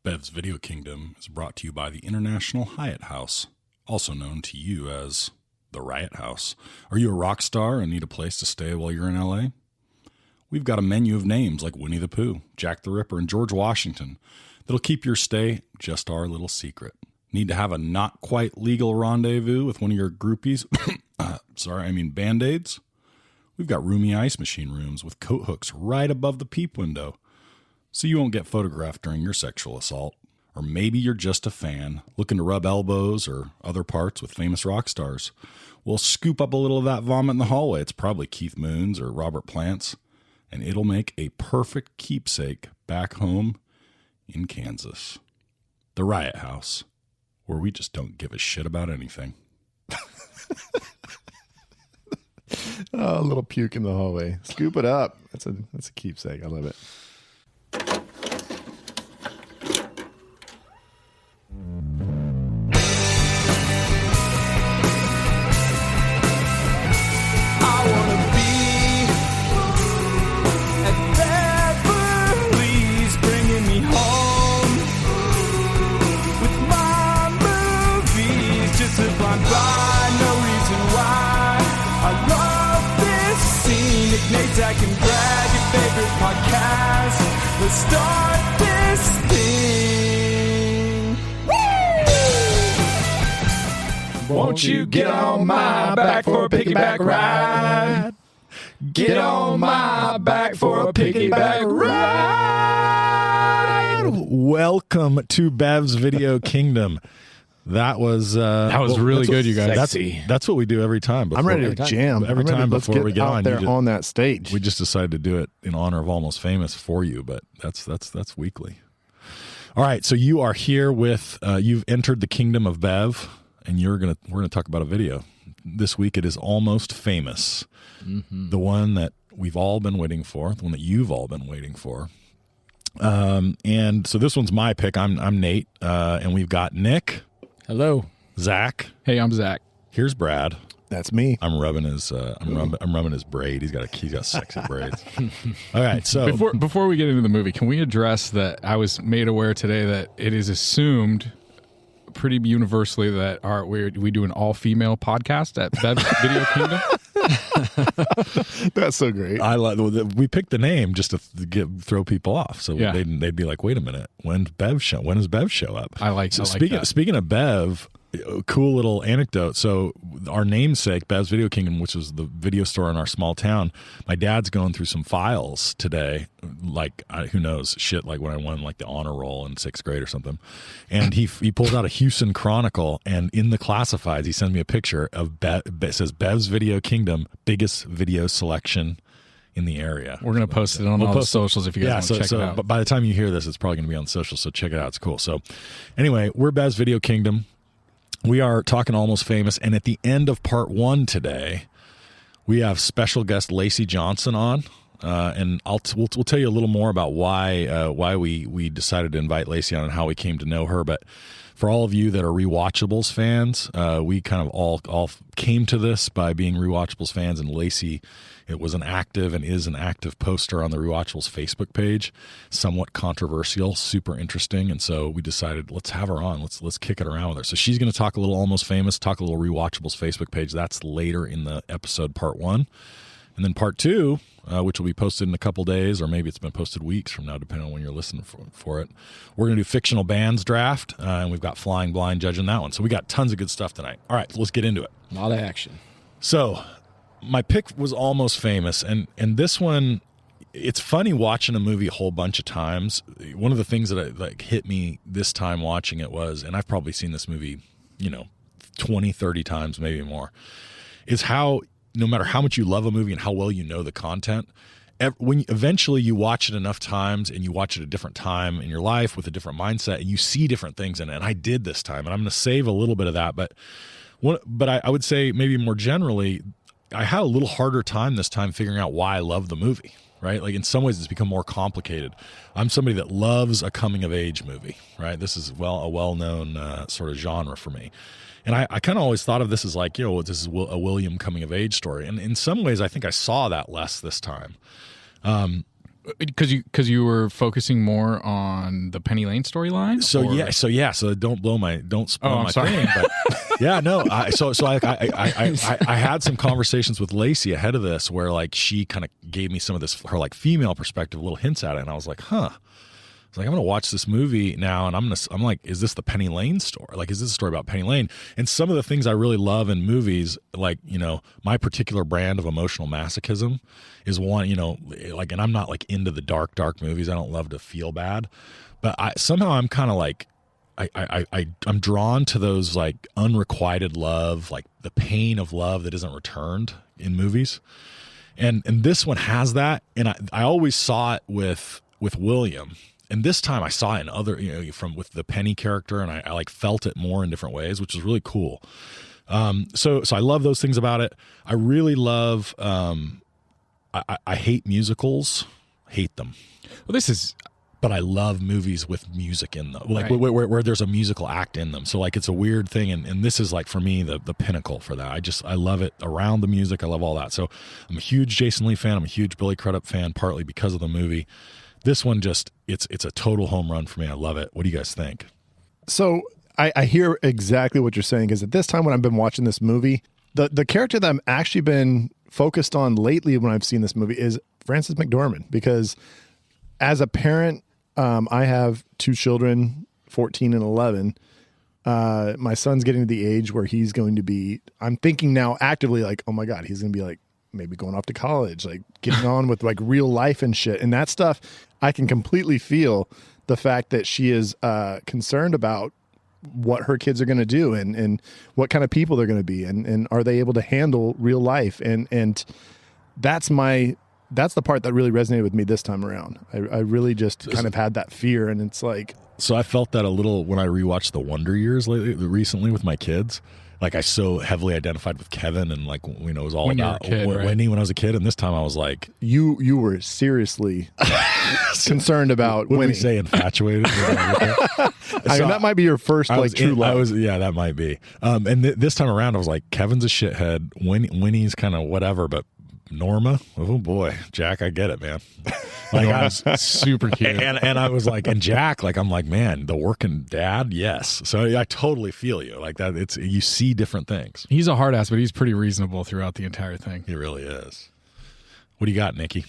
Bev's Video Kingdom is brought to you by the International Hyatt House, also known to you as the Riot House. Are you a rock star and need a place to stay while you're in LA? We've got a menu of names like Winnie the Pooh, Jack the Ripper, and George Washington that'll keep your stay just our little secret. Need to have a not quite legal rendezvous with one of your groupies? Band-Aids? We've got roomy ice machine rooms with coat hooks right above the peep window, so you won't get photographed during your sexual assault. Or maybe you're just a fan looking to rub elbows or other parts with famous rock stars. We'll scoop up a little of that vomit in the hallway. It's probably Keith Moon's or Robert Plant's, and it'll make a perfect keepsake back home in Kansas. The Riot House, where we just don't give a shit about anything. Oh, a little puke in the hallway. Scoop it up. That's a keepsake. I love it. I can brag your favorite podcast. Let's start this thing. Woo! Won't you get on my back for a piggyback ride? Get on my back for a piggyback ride. Welcome to Bev's Video Kingdom. That was really good, you guys. That's what we do every time. I'm ready to jam. Every time before we get out on, there on that stage. We just decided to do it in honor of Almost Famous for you, but that's weekly. All right, so you are here with you've entered the kingdom of Bev, and we're gonna talk about a video. This week it is Almost Famous, the one that we've all been waiting for, the one that you've all been waiting for. And so this one's my pick. I'm Nate, and we've got Nick. Hello. Zach. Hey, I'm Zach. Here's Brad. That's me. I'm rubbing his rubbing his braid. He's got sexy braids. All right, so before we get into the movie, can we address that I was made aware today that it is assumed pretty universally that we do an all-female podcast at Bev's Video Kingdom? That's so great. We picked the name just to throw people off, so yeah. they'd be like, "Wait a minute, when does Bev show up?" I like. Speaking of Bev, cool little anecdote. So our namesake, Bev's Video Kingdom, which was the video store in our small town, my dad's going through some files today, like who knows, shit, like when I won like the honor roll in 6th grade or something, and he pulls out a Houston Chronicle, and in the classifieds he sends me a picture of it says Bev's Video Kingdom, biggest video selection in the area. We're going to post it on all the socials if you guys want to check it out. But by the time you hear this, it's probably going to be on social, so check it out. It's cool. So anyway, we're Bev's Video Kingdom. We are talking Almost Famous, and at the end of part 1 today, we have special guest Lacey Johnson on, and we'll tell you a little more about why we decided to invite Lacey on and how we came to know her. But for all of you that are Rewatchables fans, we kind of all came to this by being Rewatchables fans, and Lacey, it was an active and is an active poster on the Rewatchables Facebook page, somewhat controversial, super interesting, and so we decided let's have her on. Let's kick it around with her. So she's going to talk a little Almost Famous, talk a little Rewatchables Facebook page. That's later in the episode, part 1. And then part 2, which will be posted in a couple days, or maybe it's been posted weeks from now, depending on when you're listening for it. We're going to do fictional bands draft, and we've got Flying Blind judging that one. So we got tons of good stuff tonight. All right, let's get into it. A lot of action. So my pick was Almost Famous, and this one, it's funny watching a movie a whole bunch of times. One of the things that hit me this time watching it was, and I've probably seen this movie, 20, 30 times, maybe more, is how no matter how much you love a movie and how well you know the content, when eventually you watch it enough times and you watch it a different time in your life with a different mindset and you see different things in it. And I did this time, and I'm going to save a little bit of that. But I would say maybe more generally, I had a little harder time this time figuring out why I love the movie, right? Like in some ways it's become more complicated. I'm somebody that loves a coming of age movie, right? This is a well-known sort of genre for me. And I kind of always thought of this as like, this is a William coming of age story. And in some ways, I think I saw that less this time. Because you were focusing more on the Penny Lane storyline. So don't spoil my sorry. thing. But yeah, no. I had some conversations with Lacey ahead of this where like she kind of gave me some of this her like female perspective, little hints at it, and I was like, huh. It's like I'm gonna watch this movie now, and I'm like, is this the Penny Lane story? Like, is this a story about Penny Lane? And some of the things I really love in movies, like my particular brand of emotional masochism, is one. Like, and I'm not like into the dark movies. I don't love to feel bad, but somehow I'm kind of like, I'm drawn to those like unrequited love, like the pain of love that isn't returned in movies, and this one has that, and I always saw it with William. And this time I saw it in other, with the Penny character, and I like felt it more in different ways, which was really cool. So I love those things about it. I really love, I hate musicals, hate them. Well, but I love movies with music in them, like where there's a musical act in them. So like it's a weird thing, and this is like for me the pinnacle for that. I love it around the music. I love all that. So I'm a huge Jason Lee fan. I'm a huge Billy Crudup fan, partly because of the movie. This one it's a total home run for me. I love it. What do you guys think? So I hear exactly what you're saying, because at this time when I've been watching this movie, the character that I've actually been focused on lately when I've seen this movie is Frances McDormand, because as a parent, I have two children, 14 and 11. My son's getting to the age where he's going to be, I'm thinking now actively like, oh my God, he's going to be like maybe going off to college, like getting on with like real life and shit. And that stuff, I can completely feel the fact that she is concerned about what her kids are going to do and what kind of people they're going to be. And are they able to handle real life? And that's the part that really resonated with me this time around. I really just kind of had that fear, and it's like. So I felt that a little when I rewatched The Wonder Years recently with my kids. Like I so heavily identified with Kevin, and like it was all about Wendy when I was a kid. And this time I was like, you were seriously concerned about what Winnie. We say infatuated. That might be your first true love. That might be. And this time around I was like, Kevin's a shithead. Winnie's kind of whatever, but Norma, oh boy, Jack, I get it, man. Like I was super cute, and I was like, and Jack, like I'm like, man, the working dad, yes. So I totally feel you, like that. It's you see different things. He's a hard ass, but he's pretty reasonable throughout the entire thing. He really is. What do you got, Nikki?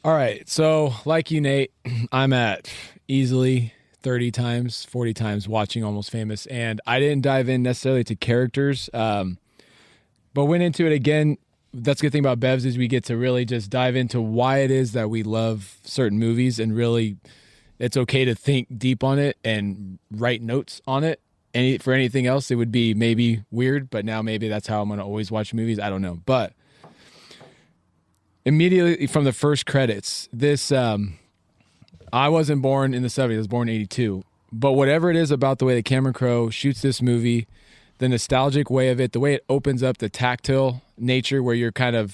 All right, so like you, Nate, I'm at easily 30 times, 40 times watching Almost Famous, and I didn't dive in necessarily to characters, but went into it again. That's the good thing about Bevs is we get to really just dive into why it is that we love certain movies, and really it's okay to think deep on it and write notes on it. And for anything else, it would be maybe weird, but now maybe that's how I'm going to always watch movies. I don't know. But immediately from the first credits, this, I wasn't born in the 70s. I was born in 82. But whatever it is about the way that Cameron Crowe shoots this movie, the nostalgic way of it, the way it opens up the tactile nature where you're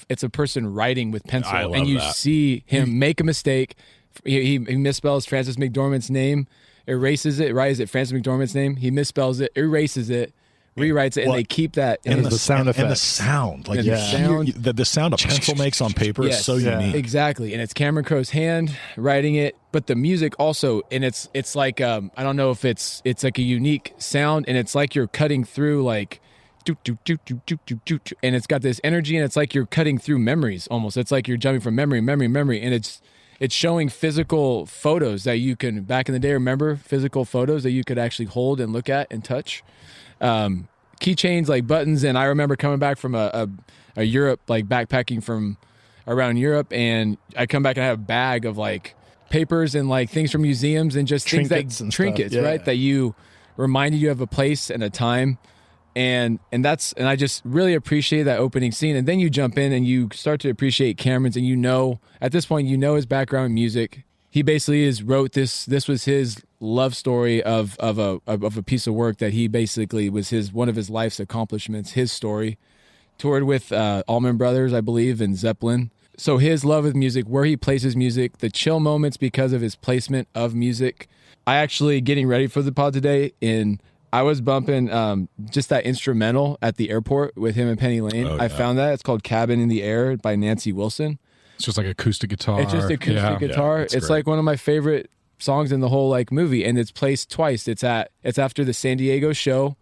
it's a person writing with pencil, and you see him make a mistake. He misspells Frances McDormand's name, erases it, right? Is it Frances McDormand's name? He misspells it, erases it, rewrites it, and they keep that. And the sound effects. And the sound. Like the the sound a pencil makes on paper is so unique. Exactly. And it's Cameron Crowe's hand writing it, but the music also, and it's like, I don't know if it's like a unique sound, and it's like you're cutting through like, and it's got this energy, and it's like you're cutting through memories almost. It's like you're jumping from memory, and it's showing physical photos that you can, back in the day, remember physical photos that you could actually hold and look at and touch. Keychains, like buttons, and I remember coming back from a Europe, like backpacking from around Europe, and I come back and I have a bag of like papers and like things from museums and just trinkets things right, that you reminded you of a place and a time. And I just really appreciate that opening scene. And then you jump in and you start to appreciate Cameron's, and at this point his background in music. He basically wrote this. This was his love story of a piece of work that he basically was one of his life's accomplishments. His story, toured with Allman Brothers, I believe, and Zeppelin. So his love of music, where he places music, the chill moments because of his placement of music. I actually, getting ready for the pod today, I was bumping just that instrumental at the airport with him and Penny Lane. I found that. It's called Cabin in the Air by Nancy Wilson. It's just like acoustic guitar. It's just acoustic guitar. it's It's great. like one of my favorite songs in the whole like movie, and it's placed twice. It's after the San Diego show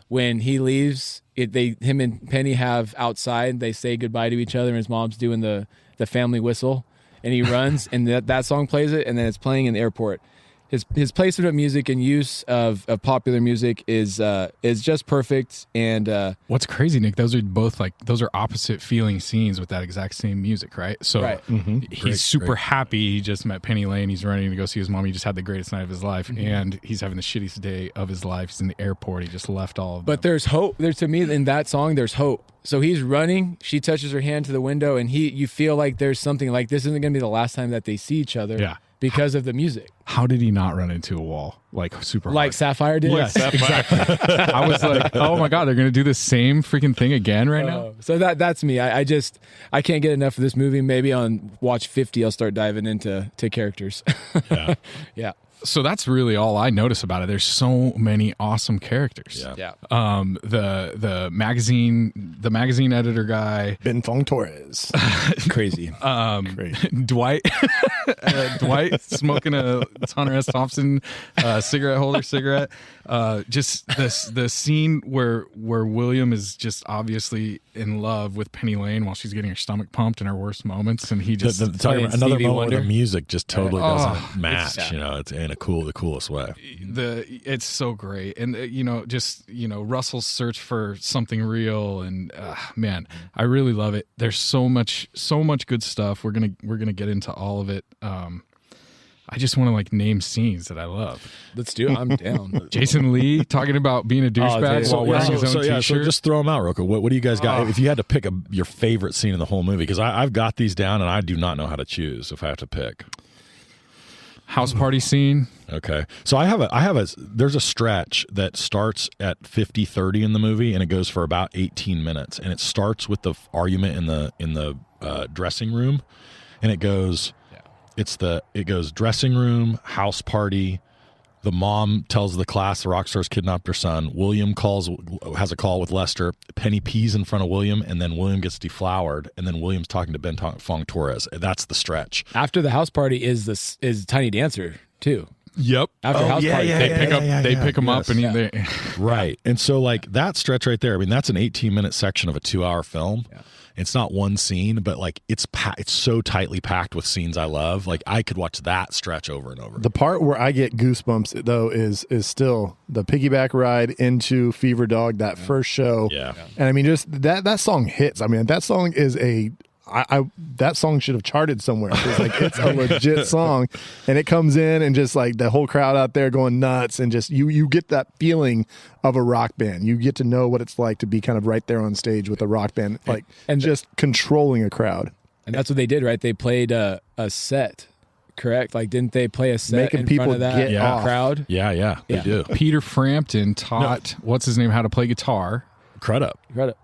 when he leaves. Him and Penny have outside. They say goodbye to each other, and his mom's doing the family whistle, and he runs, and that song plays it, and then it's playing in the airport. His placement of music and use of popular music is just perfect. And what's crazy, Nick? Those are opposite feeling scenes with that exact same music, right? So Right. he's super happy. He just met Penny Lane. He's running to go see his mom. He just had the greatest night of his life, and he's having the shittiest day of his life. He's in the airport. He just left all of them. But there's hope. To me, in that song, there's hope. So he's running. She touches her hand to the window, and you feel like there's something like this isn't going to be the last time that they see each other. Yeah. Because of the music. How did he not run into a wall like super hard? Like Sapphire did? Yes, exactly. I was like, oh my God, they're going to do the same freaking thing again right now? So that's me. I can't get enough of this movie. Maybe on watch 50, I'll start diving into characters. Yeah. Yeah. So that's really all I notice about it. There's so many awesome characters. Yeah. The magazine editor guy, Ben Fong Torres. Crazy. Dwight smoking a Hunter S. Thompson cigarette holder cigarette. Just the scene where William is just obviously in love with Penny Lane while she's getting her stomach pumped in her worst moments, and he just Talking about another Stevie moment Wonder. where the music just totally doesn't Oh, match. it's- It's in the coolest way. it's so great. And Russell's search for something real, and man, I really love it. There's so much good stuff. We're gonna get into all of it. I just want to name scenes that I love. Let's do it. I'm down. Jason Lee talking about being a douchebag while wearing his own t-shirt. So just throw them out real quick. What do you guys got? If you had to pick your favorite scene in the whole movie, because I've got these down and I do not know how to choose if I have to pick. House party scene. Okay. So there's a stretch that starts at 50:30 in the movie and it goes for about 18 minutes, and it starts with the argument in the dressing room, and it goes dressing room, house party. The mom tells the class the rock star's kidnapped her son. William has a call with Lester. Penny pees in front of William, and then William gets deflowered, and then William's talking to Ben Fong Torres. That's the stretch. After the house party is Tiny Dancer too. Yep. After house party, They pick him up, and they Right. And so that stretch right there, I mean, that's an 18-minute section of a 2-hour film. Yeah. It's not one scene, but it's so tightly packed with scenes I love. I could watch that stretch over and over. The part where I get goosebumps though is still the piggyback ride into Fever Dog, that first show. Yeah. And I mean, just that song hits. I mean, that song is that song should have charted somewhere. It's a legit song, and it comes in and just the whole crowd out there going nuts, and just you get that feeling of a rock band. You get to know what it's like to be kind of right there on stage with a rock band, and just controlling a crowd. and that's what they did, right? They played a set, correct? Didn't they play a set Making in people front of that get off. crowd? Yeah, they do. Peter Frampton taught what's his name how to play guitar. Credit.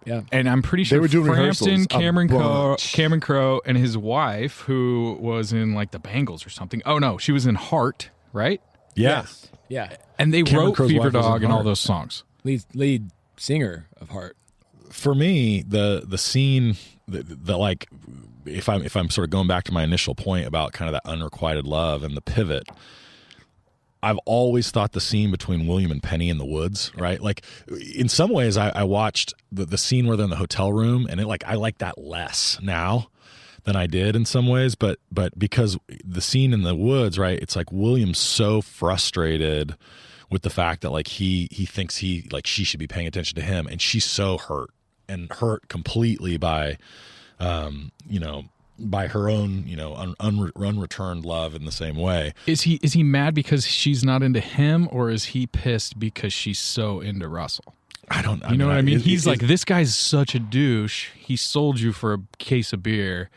Yeah. And I'm pretty sure were doing Frampton, rehearsals a Cameron bunch. Crowe, and his wife, who was in the Bangles or something. Oh no, she was in Heart, right? Yeah. Yeah. And they Cameron wrote Crowe's Fever wife was in Dog and all Heart. those songs. Lead singer of Heart. For me, the scene if I'm sort of going back to my initial point about kind of that unrequited love and the pivot, I've always thought the scene between William and Penny in the woods, right? In some ways, I watched the scene where they're in the hotel room, and I like that less now than I did in some ways, but because the scene in the woods, right? It's William's so frustrated with the fact that he thinks she should be paying attention to him, and she's so hurt completely by by her own, unreturned love in the same way. Is he mad because she's not into him, or is he pissed because she's so into Russell? I don't. You know what I mean? He's this guy's such a douche. He sold you for a case of beer,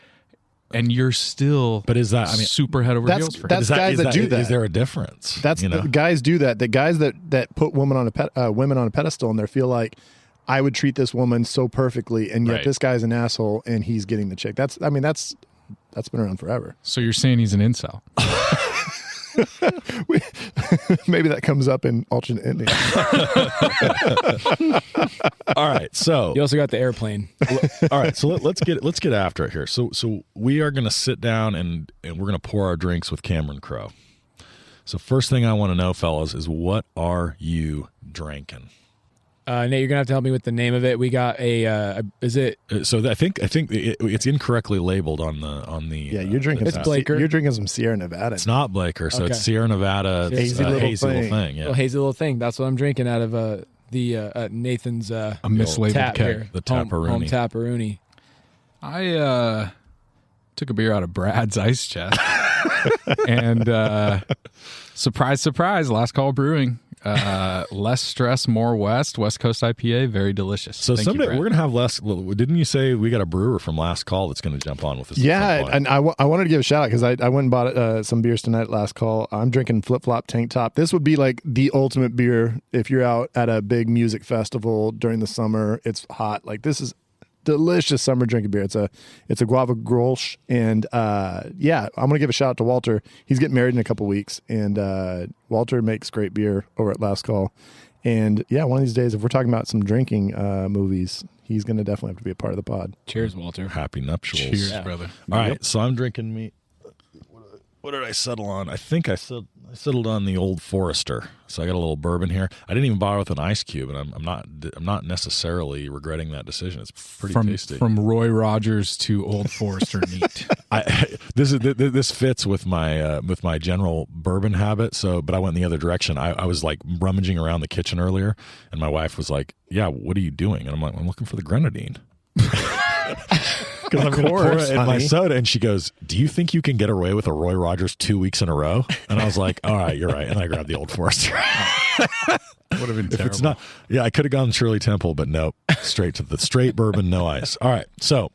and you're still. But is that? super head over heels for him? That's guys that do that. Is there a difference? That's the guys do that. The guys that put women on a pedestal, and they feel like, I would treat this woman so perfectly, and yet Right. this guy's an asshole, and he's getting the chick. That's been around forever. So you're saying he's an incel? Maybe that comes up in alternate ending. All right, so You also got the airplane. all right, so let's get after it here. So we are going to sit down and we're going to pour our drinks with Cameron Crowe. So first thing I want to know, fellas, is what are you drinking? Nate, you're gonna have to help me with the name of it. We got a. Is it? So I think it's incorrectly labeled on the. Yeah, you're drinking. It's Blaker. You're drinking some Sierra Nevada. It's not Blaker, so Okay. it's Sierra Nevada. It's Hazy little hazy little thing. thing. Yeah, Oh, hazy little thing. That's what I'm drinking out of the Nathan's A mislabeled tap keg. here. The Home Tapperoni. Tapperoni. I took a beer out of Brad's ice chest, and surprise, surprise, Last Call Brewing. Less stress, more West Coast IPA, very delicious. So Thank you, someday Brad. we're gonna have less. Didn't you say we got a brewer from Last Call that's going to jump on with us? at some Yeah, point? and I wanted to give a shout out because I went and bought some beers tonight at Last Call. I'm drinking Flip Flop Tank Top. This would be like the ultimate beer if you're out at a big music festival during the summer. It's hot. Like this is delicious summer drinking beer. It's a guava grolsch, and yeah, I'm gonna give a shout out to Walter. He's getting married in a couple weeks, and Walter makes great beer over at Last Call. And yeah, one of these days, if we're talking about some drinking movies, he's gonna definitely have to be a part of the pod. Cheers, Walter. Happy nuptials. Cheers, brother. All right, so I'm drinking me. What did I settle on? I think I settled on the Old Forester. So I got a little bourbon here. I didn't even bother with an ice cube, and I'm not necessarily regretting that decision. It's pretty tasty. From Roy Rogers to Old Forester neat. This fits with my general bourbon habit. So, but I went in the other direction. I was like rummaging around the kitchen earlier, and my wife was like, "Yeah, what are you doing?" And I'm like, "I'm looking for the grenadine." Because I'm going to pour it in my soda. And she goes, "Do you think you can get away with a Roy Rogers 2 weeks in a row?" And I was like, "All right, you're right." And I grabbed the Old Forester. Would have been If terrible. it's not, yeah, I could have gone Shirley Temple, but nope, straight to the straight bourbon, no ice. All right, so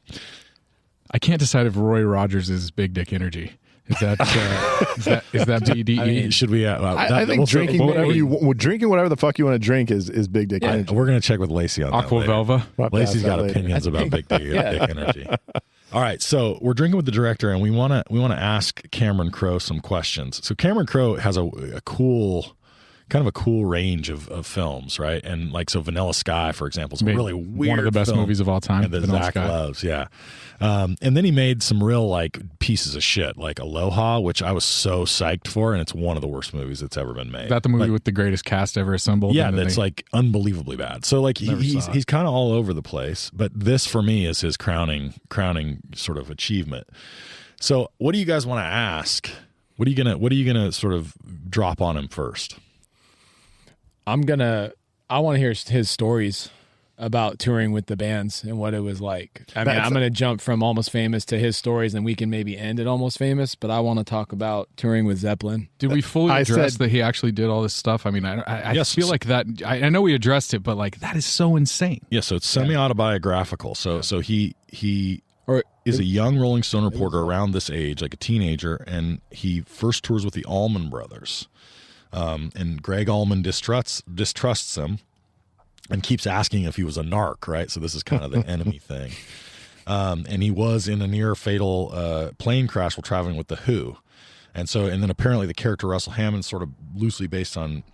I can't decide if Roy Rogers is Big Dick Energy. Is that BDE? I mean, should we? I think drinking whatever the fuck you want to drink is big dick energy. We're going to check with Lacey on Aqua that later. Velva? We'll have to Lacey's ask got that later. opinions about big dick energy. All right, so we're drinking with the director, and we want to ask Cameron Crowe some questions. So Cameron Crowe has a cool range of films, right? And like so, Vanilla Sky, for example, is a really weird one of the best film, movies of all time. and that Vanilla Zach Sky. loves, yeah. And then he made some real like pieces of shit, like Aloha, which I was so psyched for, and it's one of the worst movies that's ever been made. Is that the movie Like, with the greatest cast ever assembled? yeah, And that's they- like unbelievably bad. So like Never he's saw it. kind of all over the place, but this for me is his crowning sort of achievement. So what do you guys want to ask? What are you gonna sort of drop on him first? I want to hear his stories about touring with the bands and what it was like. I mean, I'm going to jump from Almost Famous to his stories, and we can maybe end at Almost Famous, but I want to talk about touring with Zeppelin. Did we fully I address said- that he actually did all this stuff? I mean, I Yes. feel like that. I know we addressed it, but like that is so insane. Yeah, so it's semi-autobiographical. So he Or is a young Rolling Stone reporter around this age, like a teenager, and he first tours with the Allman Brothers. And Greg Allman distrusts him and keeps asking if he was a narc, right? So this is kind of the enemy thing. And he was in a near fatal plane crash while traveling with the Who. And then apparently the character Russell Hammond's sort of loosely based on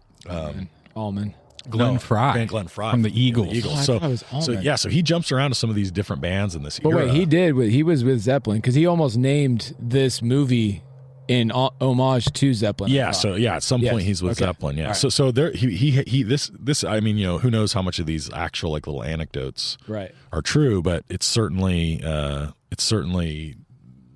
Allman. Glenn Frey Glenn Frey from the Eagles. Oh, I thought it was Allman. So he jumps around to some of these different bands in this But era. wait, he was with Zeppelin because he almost named this movie in homage to Zeppelin. I Yeah, thought. so yeah, at some Yes, point he's with okay. Zeppelin. Yeah, All right. so there this I mean, you know, who knows how much of these actual like little anecdotes Right. are true, but it's certainly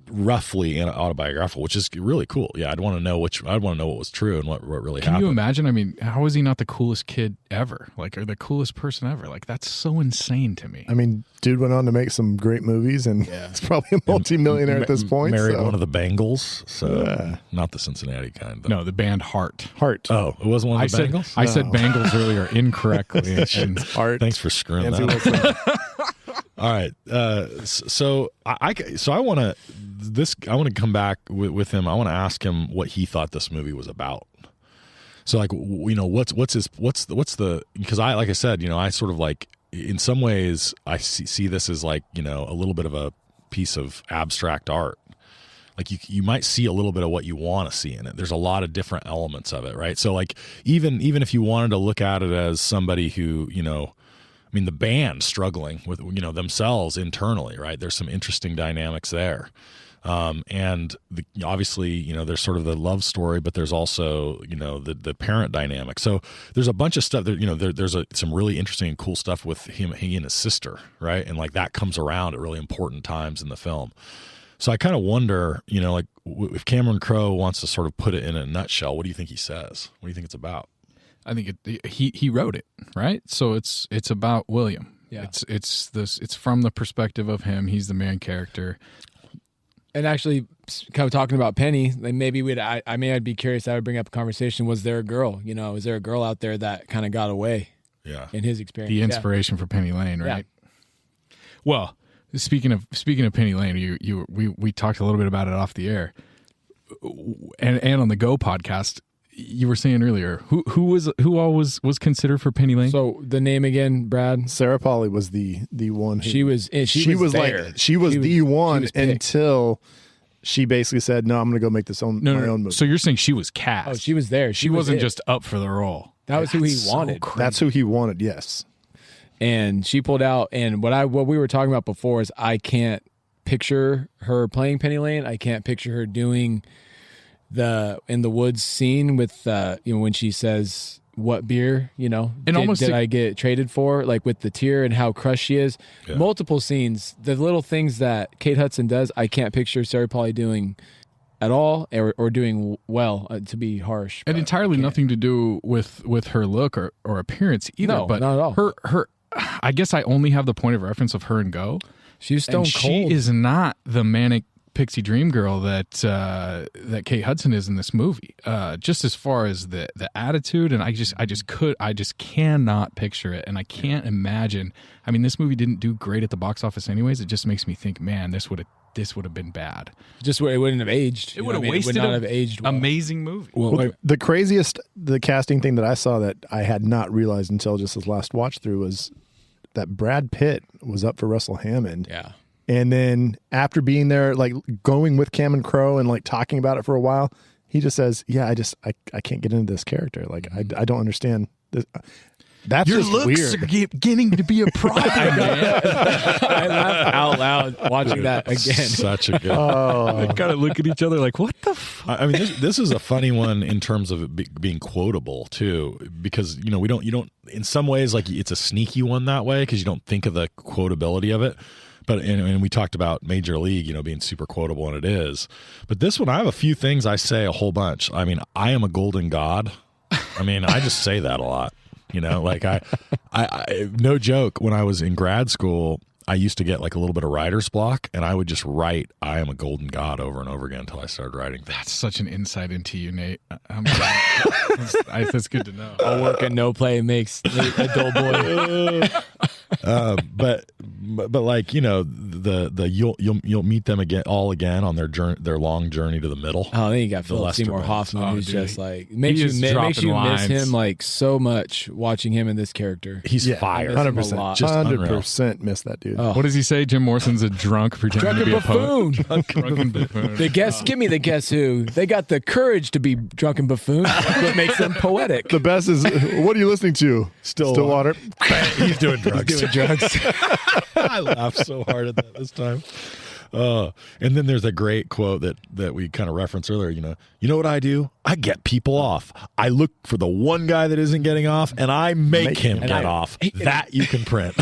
roughly autobiographical, which is really cool. Yeah, I'd want to know what was true and what really Can happened. you imagine? I mean, how is he not the coolest kid ever? Like, or the coolest person ever? Like, that's so insane to me. I mean, dude went on to make some great movies, and he's probably a multimillionaire at this point. Married so. one of the Bengals, so not the Cincinnati kind. Though. No, the band Heart. Heart. Oh, it wasn't one I of the said Bengals. I said Bengals earlier incorrectly. and Heart. Thanks for screwing Nancy that. Wilson. All right. So I want to come back with him. I want to ask him what he thought this movie was about. So like, you know, what's the, because like I said, you know, I sort of like, in some ways I see this as like, you know, a little bit of a piece of abstract art. like you might see a little bit of what you want to see in it. There's a lot of different elements of it, right? So like even if you wanted to look at it as somebody who, I mean, the band struggling with, themselves internally, right? There's some interesting dynamics there. And obviously, there's sort of the love story, but there's also, the parent dynamic. So there's a bunch of stuff that, there's some really interesting and cool stuff with he and his sister, right? And like that comes around at really important times in the film. So I kind of wonder, like if Cameron Crowe wants to sort of put it in a nutshell, what do you think he says? What do you think it's about? I think he wrote it, right? So it's about William. Yeah. It's from the perspective of him. He's the main character. And actually, kind of talking about Penny, like maybe I'd be curious. I would bring up a conversation. Was there a girl? Is there a girl out there that kind of got away? Yeah. In his experience, the inspiration for Penny Lane, right? Yeah. Well, speaking of Penny Lane, we talked a little bit about it off the air, and on the Go podcast. You were saying earlier who all was considered for Penny Lane? So the name again, Brad. Sarah Polley was the one. She was the one until she basically said, "No, I'm going to go make my own movie." So you're saying she was cast? Oh, she was there. She wasn't just up for the role. That was who he wanted. That's who he wanted. Yes. And she pulled out. And what we were talking about before is I can't picture her playing Penny Lane. I can't picture her doing the in the woods scene with when she says what beer did I get traded for, like with the tear and how crushed she is. Yeah. Multiple scenes, the little things that Kate Hudson does, I can't picture Sarah Polley doing at all or doing well, to be harsh. And entirely nothing to do with her look or appearance either. No, but not at all. Her I guess I only have the point of reference of her and Go. She's stone cold. She is not the manic pixie dream girl that Kate Hudson is in this movie. Just as far as the attitude, and I just cannot picture it, and I can't imagine. I mean, this movie didn't do great at the box office anyways. It just makes me think, man, this would have been bad. Just it wouldn't have aged. It would have wasted. It would not have aged well. Amazing movie. Well, the craziest casting thing that I saw that I had not realized until just this last watch through was that Brad Pitt was up for Russell Hammond. Yeah. And then after being there, like going with Cameron Crowe and like talking about it for a while, he just says, "Yeah, I can't get into this character. Like I don't understand this." That's your just looks weird. are beginning to be a problem. I laughed out loud watching that again. Such a good. They kind of look at each other like, "What the fuck?" I mean, this is a funny one in terms of it being quotable too, because you don't. In some ways, like it's a sneaky one that way because you don't think of the quotability of it. But and we talked about Major League, being super quotable, and it is. But this one, I have a few things I say a whole bunch. I mean, I am a golden god. I mean, I just say that a lot. Like I no joke. When I was in grad school, I used to get like a little bit of writer's block, and I would just write "I am a golden god" over and over again until I started writing. That's such an insight into you, Nate. That's good to know. All work and no play makes Nate a dull boy. But like you'll meet them again on their long journey to the middle. Oh, then you got Philip Seymour Hoffman, who's just like makes you miss him like so much watching him in this character. He's fire, 100%, 100% miss that dude. Oh. What does he say? Jim Morrison's a drunk pretending to be buffoon. A poet. Drunken buffoon. Give me the guess who. They got the courage to be drunken buffoons. What makes them poetic. The best is, what are you listening to? Stillwater. He's doing drugs. He's doing drugs. I laughed so hard at that this time. And then there's a great quote that we kind of referenced earlier. You know what I do? I get people off. I look for the one guy that isn't getting off, and I make him get off. That you can print.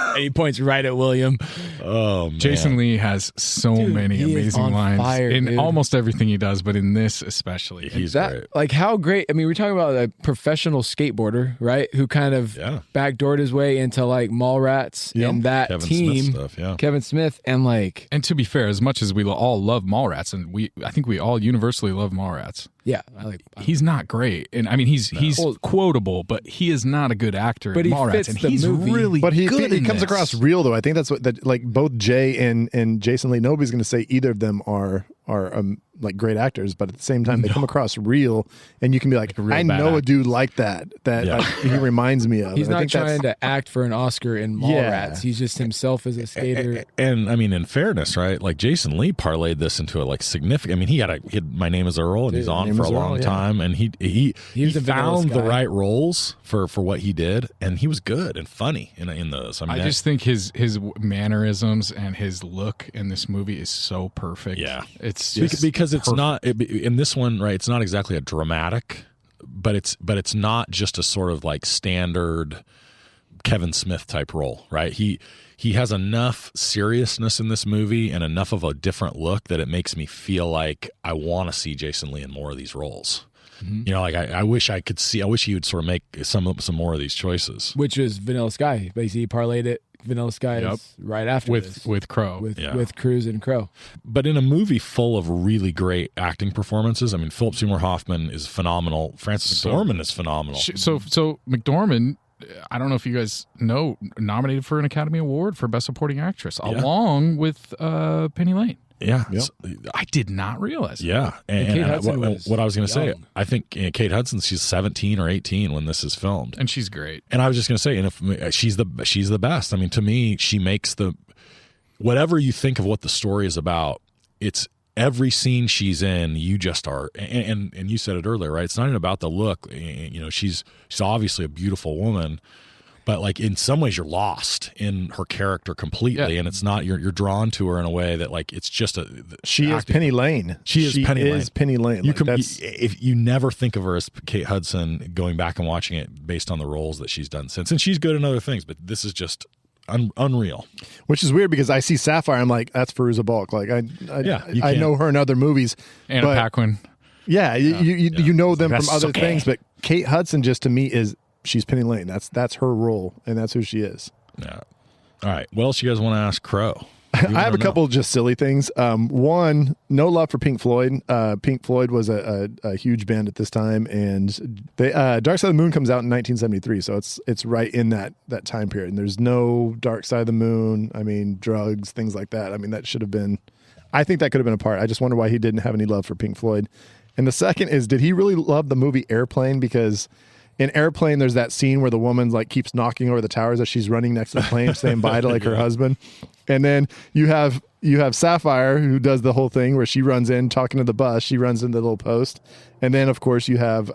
And he points right at William. Oh, man. Jason Lee has so many amazing lines in almost everything he does, but in this especially. He's great. Like how great. I mean, we're talking about a professional skateboarder, right? Who kind of backdoored his way into like Mallrats and that Kevin team. Smith stuff, Kevin Smith and to be fair, as much as we all love Mallrats, and I think we all universally love Mallrats. Yeah, he's not great, and I mean he's quotable, but he is not a good actor. But in he Mallrats, fits and the he's movie. really but he good. Comes across real though. I think that's what like both Jay and Jason Lee. Nobody's going to say either of them are like great actors, but at the same time they come across real, and you can be like, I know a dude like that he reminds me of. He's And I not think trying to act for an Oscar in Mallrats. He's just himself as a skater. And I mean, in fairness, right? Like Jason Lee parlayed this into a like significant. I mean, he had My Name Is Earl, and he's on for a long time, and he found the right roles for what he did, and he was good and funny in those. I mean, I just think his mannerisms and his look in this movie is so perfect. Yeah, it's just because it's perfect. not in this one, right? It's not exactly a dramatic, but it's not just a sort of like standard Kevin Smith type role, right? He has enough seriousness in this movie and enough of a different look that it makes me feel like I want to see Jason Lee in more of these roles. Mm-hmm. You know, like I wish he would sort of make some more of these choices. Which is Vanilla Sky. Basically, he parlayed it. Vanilla Sky is right after with Crow. With Cruise and Crow. But in a movie full of really great acting performances, I mean, Philip Seymour Hoffman is phenomenal. Frances McDormand is phenomenal. So McDormand, I don't know if you guys know, nominated for an Academy Award for Best Supporting Actress, along with Penny Lane. Yeah. Yep. I did not realize that. Yeah. And Kate Hudson was what I was going to say, young. I think Kate Hudson, she's 17 or 18 when this is filmed. And she's great. And I was just going to say, and if she's the best. I mean, to me, she makes whatever you think of what the story is about, it's every scene she's in, you just are, and you said it earlier, right? It's not even about the look. You know, she's obviously a beautiful woman, but like in some ways you're lost in her character completely, and it's not you're drawn to her in a way that like it's just she is Penny Lane. She is Penny Lane. Like, if you never think of her as Kate Hudson, going back and watching it based on the roles that she's done since, and she's good in other things, but this is just unreal. Which is weird because I see Sapphire, I'm like, that's Fairuza Balk. Like I know her in other movies. Anna Paquin. Yeah, you know them from other things, but Kate Hudson just to me she's Penny Lane. That's her role, and that's who she is. Yeah. All right. What else you guys want to ask Crow? I have a couple of just silly things. One, no love for Pink Floyd. Pink Floyd was a huge band at this time, and Dark Side of the Moon comes out in 1973, so it's right in that time period. And there's no Dark Side of the Moon. I mean, drugs, things like that. I mean, that should have been. I think that could have been a part. I just wonder why he didn't have any love for Pink Floyd. And the second is, did he really love the movie Airplane? Because in Airplane, there's that scene where the woman like keeps knocking over the towers as she's running next to the plane, saying bye to like her husband. And then you have Sapphire, who does the whole thing where she runs in talking to the bus. She runs into the little post. And then, of course, you have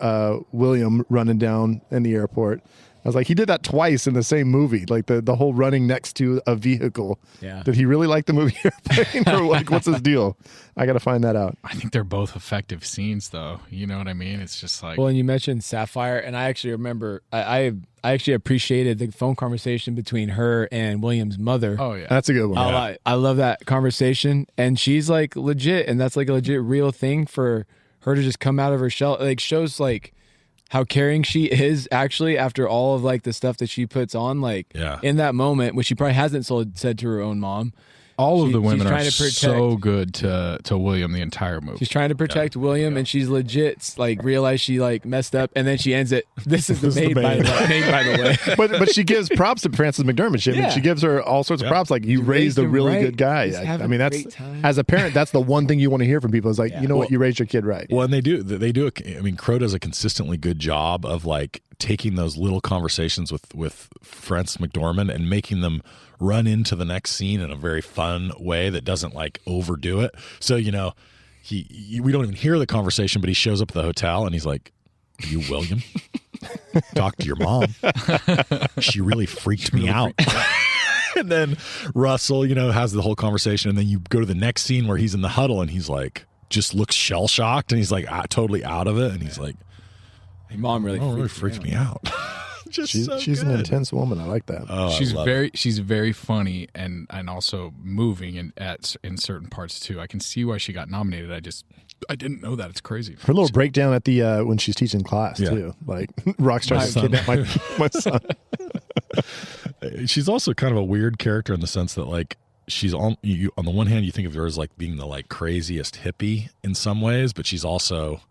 William running down in the airport. I was like, he did that twice in the same movie, like the whole running next to a vehicle. Yeah. Did he really like the movie Airplane, or like what's his deal? I got to find that out. I think they're both effective scenes, though. You know what I mean? It's just like, Well, and you mentioned Sapphire, and I actually remember I actually appreciated the phone conversation between her and William's mother. oh yeah, That's a good one. I love that conversation, and she's like legit, and that's like a legit real thing for her to just come out of her shell. Like shows like how caring she is actually after all of like the stuff that she puts on, like in that moment, which she probably hasn't said to her own mom. all of the women she's are trying to protect. so good to William the entire movie. She's trying to protect William, and she's legit like realized she like messed up, and then she ends it. This is the maid, by the way. But she gives props to Frances McDormand. I mean, she gives her all sorts of props. Like, you raised a really good guy. I mean, that's, as a parent, that's the one thing you want to hear from people is like, you know what, you raised your kid right. Well, and they do. I mean, Crow does a consistently good job of like taking those little conversations with Frances McDormand and making them run into the next scene in a very fun way that doesn't like overdo it. So, you know, we don't even hear the conversation, but he shows up at the hotel and he's like, "Are you William? Talk to your mom. She really freaked me out." And then Russell, you know, has the whole conversation, and then you go to the next scene where he's in the huddle and he's like, just looks shell shocked, and he's like totally out of it, and he's like, "Mom really freaked me out." She's an intense woman. I like that. Oh, she's very funny and also moving in certain parts too. I can see why she got nominated. I didn't know that. It's crazy. Her little breakdown at the when she's teaching class too, like Rock's trying to kidnap my son. She's also kind of a weird character in the sense that like she's on the one hand you think of her as like being the like craziest hippie in some ways, but she's also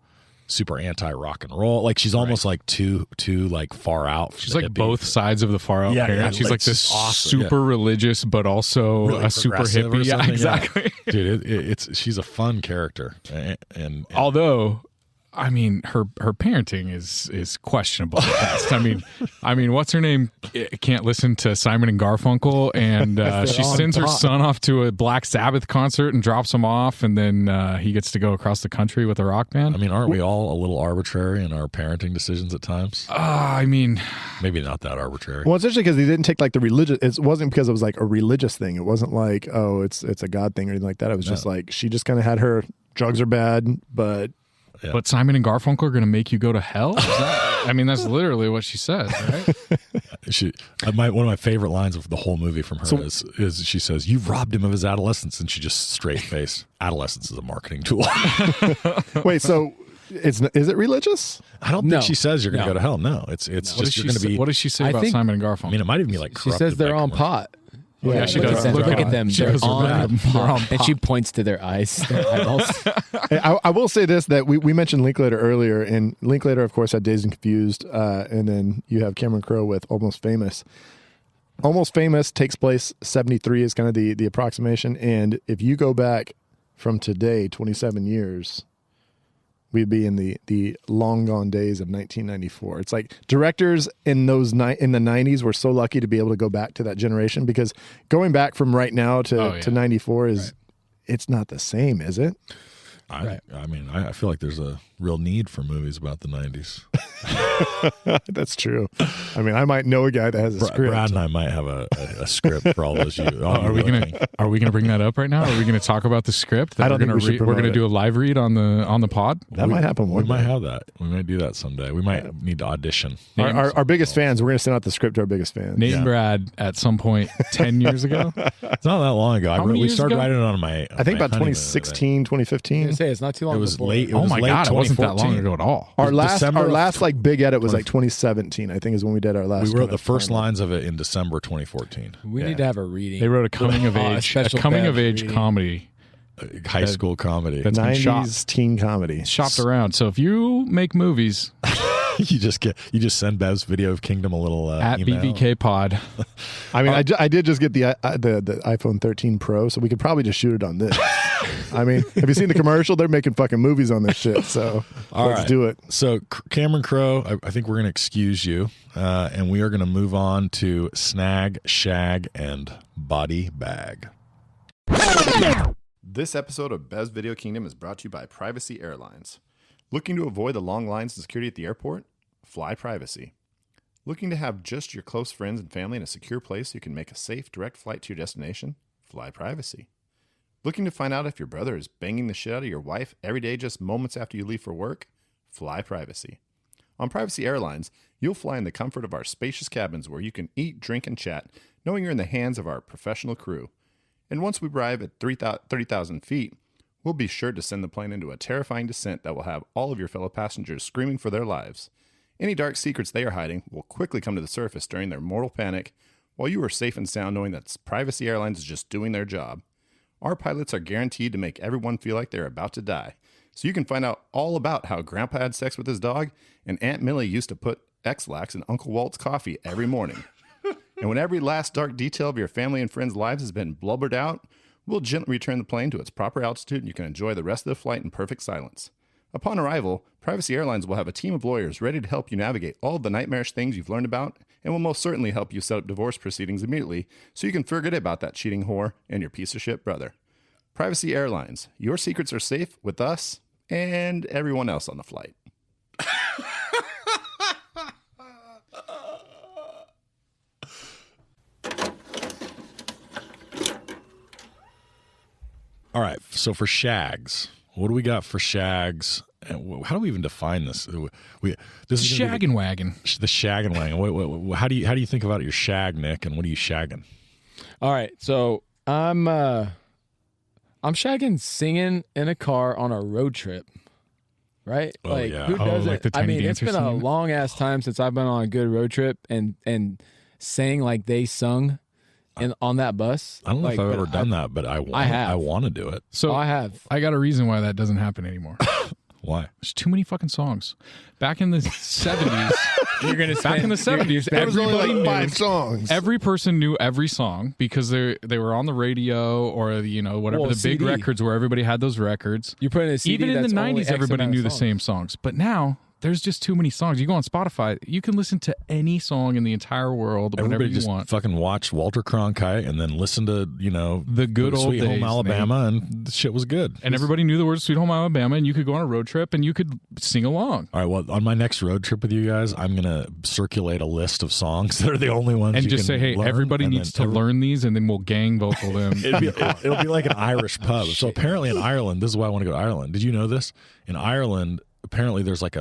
super anti rock and roll. Like she's almost like too like far out. She's like both sides of the far out pair. She's like this awesome, super religious, but also really a super progressive or hippie. Yeah, something, exactly. Dude, she's a fun character, and Although, I mean, her parenting is questionable at best. I mean, what's her name? Can't listen to Simon and Garfunkel, and she sends her son off to a Black Sabbath concert and drops him off, and then he gets to go across the country with a rock band. I mean, aren't we all a little arbitrary in our parenting decisions at times? I mean, maybe not that arbitrary. Well, it's interesting because he didn't take like the religious. It wasn't because it was like a religious thing. It wasn't like, oh, it's a God thing or anything like that. It was just like she just kind of had her drugs are bad, but. Yeah. But Simon and Garfunkel are going to make you go to hell? I mean, that's literally what she says, right? One of my favorite lines of the whole movie from her is she says, "You've robbed him of his adolescence," and she just straight face. Adolescence is a marketing tool. Wait, so is it religious? I don't think she says you're going to go to hell. No, it's just you're going to be. What does she say about Simon and Garfunkel? I mean, it might even be like she says they're on pot. Yeah, she does. Look at them. They're on pot. And she points to their eyes, their eyeballs. I will say this, that we mentioned Linklater earlier, and Linklater, of course, had Dazed and Confused, and then you have Cameron Crowe with Almost Famous. Almost Famous takes place 73 is kind of the approximation, and if you go back from today, 27 years, we'd be in the long gone days of 1994. It's like directors in the 90s were so lucky to be able to go back to that generation, because going back from right now to 94 is it's not the same, is it? I mean, I feel like there's a real need for movies about the 90s. That's true. I mean, I might know a guy that has a script. Brad and I might have a script for all those you. Are we gonna bring that up right now? Are we gonna talk about the script? I don't think we're gonna do a live read on the pod. That might happen. We might have that. We might do that someday. We might need to audition. Our biggest fans. We're gonna send out the script to our biggest fans. Nate and Brad at some point 10 years ago. It's not that long ago. We started writing it on my. I think about 2016, 2015. Say it's not too long. It was before. late. Oh my god, it wasn't that long ago at all. Our last like big edit was like 2017. I think is when we did our last. We wrote the first lines of it in December 2014. We need to have a reading. They wrote a coming of age comedy, high school comedy. That's 90s teen comedy. Shopped around. So if you make movies, you just send Bev's Video of Kingdom a little at email. BVK Pod. I mean, I did just get the iPhone 13 Pro, so we could probably just shoot it on this. I mean, have you seen the commercial? They're making fucking movies on this shit. So let's do it. So Cameron Crowe, I think we're going to excuse you, and we are going to move on to Snag, Shag, and Body Bag. This episode of Bev's Video Kingdom is brought to you by Privacy Airlines. Looking to avoid the long lines and security at the airport? Fly Privacy. Looking to have just your close friends and family in a secure place so you can make a safe, direct flight to your destination? Fly Privacy. Looking to find out if your brother is banging the shit out of your wife every day just moments after you leave for work? Fly Privacy. On Privacy Airlines, you'll fly in the comfort of our spacious cabins where you can eat, drink, and chat, knowing you're in the hands of our professional crew. And once we arrive at 30,000 feet, we'll be sure to send the plane into a terrifying descent that will have all of your fellow passengers screaming for their lives. Any dark secrets they are hiding will quickly come to the surface during their mortal panic, while you are safe and sound knowing that Privacy Airlines is just doing their job. Our pilots are guaranteed to make everyone feel like they're about to die, so you can find out all about how Grandpa had sex with his dog and Aunt Millie used to put X-Lax in Uncle Walt's coffee every morning. And when every last dark detail of your family and friends' lives has been blubbered out, we'll gently return the plane to its proper altitude and you can enjoy the rest of the flight in perfect silence. Upon arrival, Privacy Airlines will have a team of lawyers ready to help you navigate all of the nightmarish things you've learned about and will most certainly help you set up divorce proceedings immediately so you can forget about that cheating whore and your piece of shit brother. Privacy Airlines, your secrets are safe with us and everyone else on the flight. All right, so for shags, what do we got for shags? And how do we even define this? This is Shaggin' wagon. The shaggin' wagon. How do you think about your shag, Nick? And what are you shagging? All right, so I'm shagging singing in a car on a road trip. Right? Oh, yeah. Who does like it? the Tiny It's Dancer been a scene? long ass time since I've been on a good road trip and sang like they sung on that bus. I don't know if I've but ever done that, but I have. I want to do it. So I have. I got a reason why that doesn't happen anymore. Why? There's too many fucking songs. Back in the 70s, You're gonna back in the 70s, There was only everybody like knew. 5 songs. Every person knew every song because they were on the radio or whatever Well, the big CD. records where everybody had those records. You're putting a CD Even in the that's only 90s, X everybody amount knew of the songs. same songs. But now there's just too many songs. You go on Spotify, you can listen to any song in the entire world whenever Everybody you just want. fucking watched Walter Cronkite and then listened to, The good old Sweet days, Home Alabama, and the shit was good. And everybody knew the words Sweet Home Alabama, and you could go on a road trip and you could sing along. All right, well, on my next road trip with you guys, I'm going to circulate a list of songs that are the only ones And you just can say, hey, learn, everybody and needs then to learn these, and then we'll gang vocal them. It'll be like an Irish pub. So apparently in Ireland, this is why I want to go to Ireland. Did you know this? In Ireland, apparently there's like